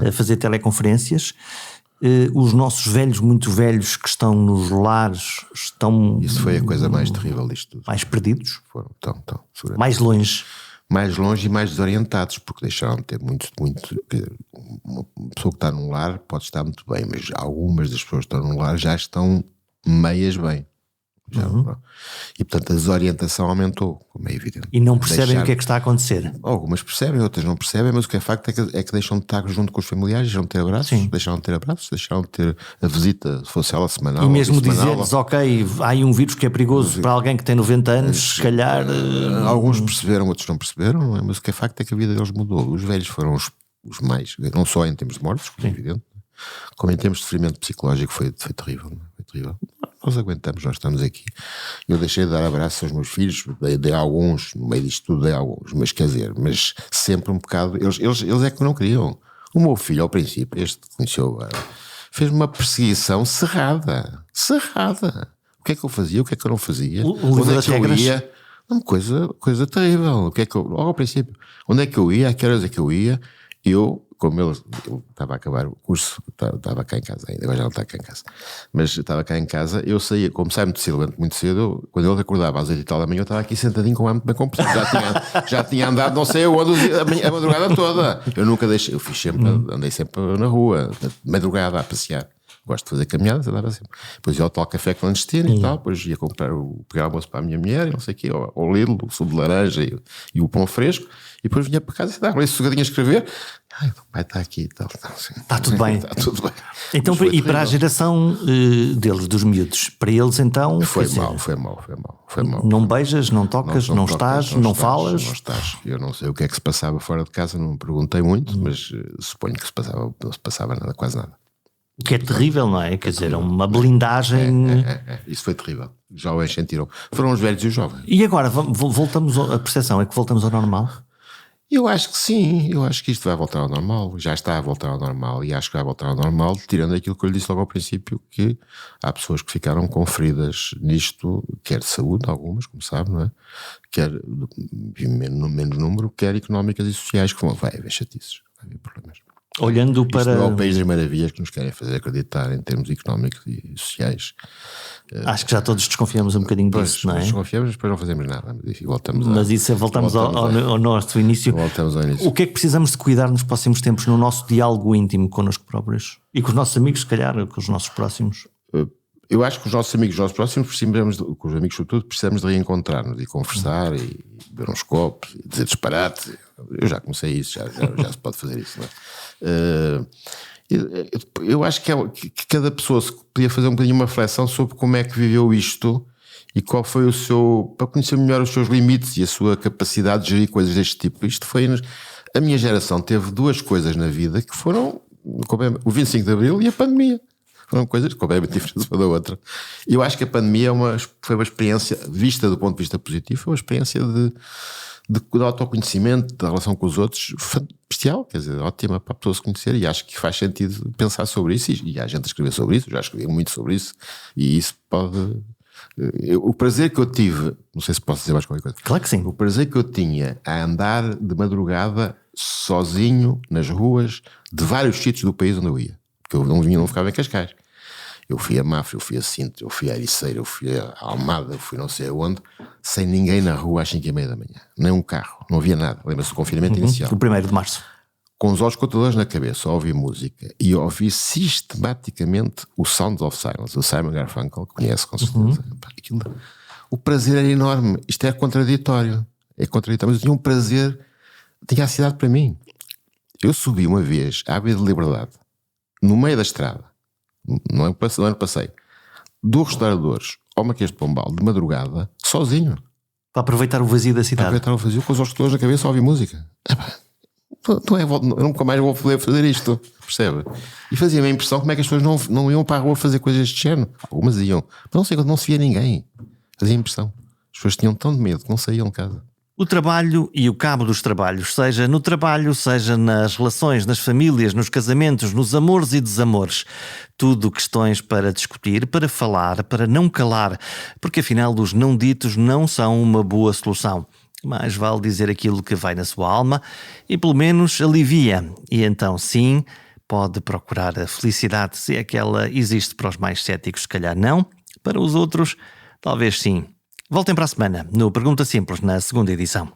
Speaker 1: a fazer teleconferências. Os nossos velhos, muito velhos, que estão nos lares, estão...
Speaker 2: Isso foi a coisa mais terrível disto tudo.
Speaker 1: Mais perdidos?
Speaker 2: Foram,
Speaker 1: mais longe?
Speaker 2: Mais longe e mais desorientados, porque deixaram de ter muito... Uma pessoa que está num lar pode estar muito bem, mas algumas das pessoas que estão num lar já estão meias bem. E portanto a desorientação aumentou, como é evidente.
Speaker 1: E não percebem o que é que está a acontecer.
Speaker 2: Algumas percebem, outras não percebem, mas o que é facto é que deixam de estar junto com os familiares, deixaram de ter abraços, deixaram de ter a visita social, a semanal.
Speaker 1: E mesmo dizer-lhes, ok, há aí um vírus que é perigoso para alguém que tem 90 anos, se calhar...
Speaker 2: Alguns perceberam, outros não perceberam, mas o que é facto é que a vida deles mudou. Os velhos foram os mais, não só em termos de mortes, como é evidente, como em termos de sofrimento psicológico foi terrível, não é? Foi terrível. Nós aguentamos, nós estamos aqui. Eu deixei de dar abraços aos meus filhos, dei alguns, no meio disto tudo dei alguns, mas quer dizer, mas sempre um bocado, eles é que não queriam. O meu filho, ao princípio, este que conheceu agora, fez-me uma perseguição cerrada. O que é que eu fazia, o que é que eu não fazia, onde é que eu ia, uma coisa terrível. O que é que logo ao princípio, onde é que eu ia, a que horas é que eu ia, como ele estava a acabar o curso, estava cá em casa ainda, agora já não está cá em casa, mas estava cá em casa, eu saía, como sai muito cedo, quando ele acordava às 8 e tal da manhã, eu estava aqui sentadinho com o muito bem composto, já tinha andado não sei onde a madrugada toda. Eu nunca deixei, andei sempre na rua, de madrugada a passear. Gosto de fazer caminhadas, andava sempre. Depois ia ao tal café clandestino e tal, depois ia pegar almoço para a minha mulher e não sei o quê, ao Lidl, o sumo de laranja e o pão fresco, e depois vinha para casa e estava ali sossegadinho a escrever. O pai está aqui e tal.
Speaker 1: Está tudo bem.
Speaker 2: Está tudo bem.
Speaker 1: Então, e para a geração deles, dos miúdos, para eles então...
Speaker 2: Foi mal.
Speaker 1: Não beijas, não tocas, não estás, não falas?
Speaker 2: Não estás. Eu não sei o que é que se passava fora de casa, não me perguntei muito, mas suponho que não se passava nada, quase nada.
Speaker 1: O que é terrível, não é? Quer dizer, uma blindagem...
Speaker 2: Isso foi terrível. Os jovens sentiram. Foram os velhos e os jovens.
Speaker 1: E agora, voltamos, a percepção é que voltamos ao normal?
Speaker 2: Eu acho que sim, eu acho que isto vai voltar ao normal, já está a voltar ao normal e acho que vai voltar ao normal, tirando aquilo que eu lhe disse logo ao princípio, que há pessoas que ficaram com feridas nisto, quer de saúde, algumas, como sabe, não é? Quer no menos número, quer económicas e sociais, que vai haver chatices, vai haver problemas.
Speaker 1: Olhando para...
Speaker 2: Isto não é o país das maravilhas que nos querem fazer acreditar em termos económicos e sociais.
Speaker 1: Acho que já todos desconfiamos um bocadinho disso, não é?
Speaker 2: Desconfiamos, mas depois não fazemos nada.
Speaker 1: Voltamos ao nosso início.
Speaker 2: Voltamos ao início.
Speaker 1: O que é que precisamos de cuidar nos próximos tempos no nosso diálogo íntimo connosco próprios? E com os nossos amigos, se calhar, com os nossos próximos?
Speaker 2: Eu acho que os nossos amigos, os nossos próximos, com os amigos sobretudo, precisamos de reencontrar-nos e conversar e beber uns copos e dizer disparate. Eu já comecei isso, já se pode fazer isso, não é? Eu acho que cada pessoa podia fazer um bocadinho uma reflexão sobre como é que viveu isto e qual foi o seu, para conhecer melhor os seus limites e a sua capacidade de gerir coisas deste tipo. Isto foi, a minha geração teve duas coisas na vida que foram o 25 de Abril e a pandemia. Foram coisas completamente diferentes uma da outra. E eu acho que a pandemia foi uma experiência, vista do ponto de vista positivo, foi uma experiência de autoconhecimento, da relação com os outros, bestial, quer dizer, ótima para a pessoa se conhecer, e acho que faz sentido pensar sobre isso, e há gente a escrever sobre isso, já escrevi muito sobre isso, e isso pode... O prazer que eu tive, não sei se posso dizer mais qualquer coisa.
Speaker 1: Claro que sim.
Speaker 2: O prazer que eu tinha a andar de madrugada sozinho nas ruas de vários sítios do país onde eu ia, porque eu não ficava em Cascais. Eu fui a Mafra, eu fui a Sintra, eu fui a Ericeira, eu fui a Almada, eu fui não sei aonde, sem ninguém na rua às 5h30 da manhã. Nem um carro, não havia nada. Lembra-se do confinamento inicial.
Speaker 1: O 1º de março.
Speaker 2: Com os auscultadores na cabeça, a ouvir música e a ouvir sistematicamente o Sounds of Silence, o Simon Garfunkel, que conhece com certeza. O prazer era enorme. Isto é contraditório. Mas eu tinha um prazer, tinha a cidade para mim. Eu subi uma vez à Avenida de Liberdade, no meio da estrada, no ano passei, do Restauradores ao Marquês de Pombal, de madrugada, sozinho.
Speaker 1: Para aproveitar o vazio da cidade.
Speaker 2: Para aproveitar o vazio, com os auscultadores na cabeça a ouvir música. Eu nunca mais vou poder fazer isto, percebe? E fazia-me a impressão como é que as pessoas não iam para a rua fazer coisas deste género. Algumas iam, mas não sei quando não se via ninguém. Fazia a impressão. As pessoas tinham tão de medo que não saíam de casa.
Speaker 1: O trabalho e o cabo dos trabalhos, seja no trabalho, seja nas relações, nas famílias, nos casamentos, nos amores e desamores. Tudo questões para discutir, para falar, para não calar, porque afinal os não ditos não são uma boa solução. Mais vale dizer aquilo que vai na sua alma e pelo menos alivia. E então sim, pode procurar a felicidade, se é que ela existe. Para os mais céticos, se calhar não. Para os outros, talvez sim. Voltem para a semana no Pergunta Simples, na segunda edição.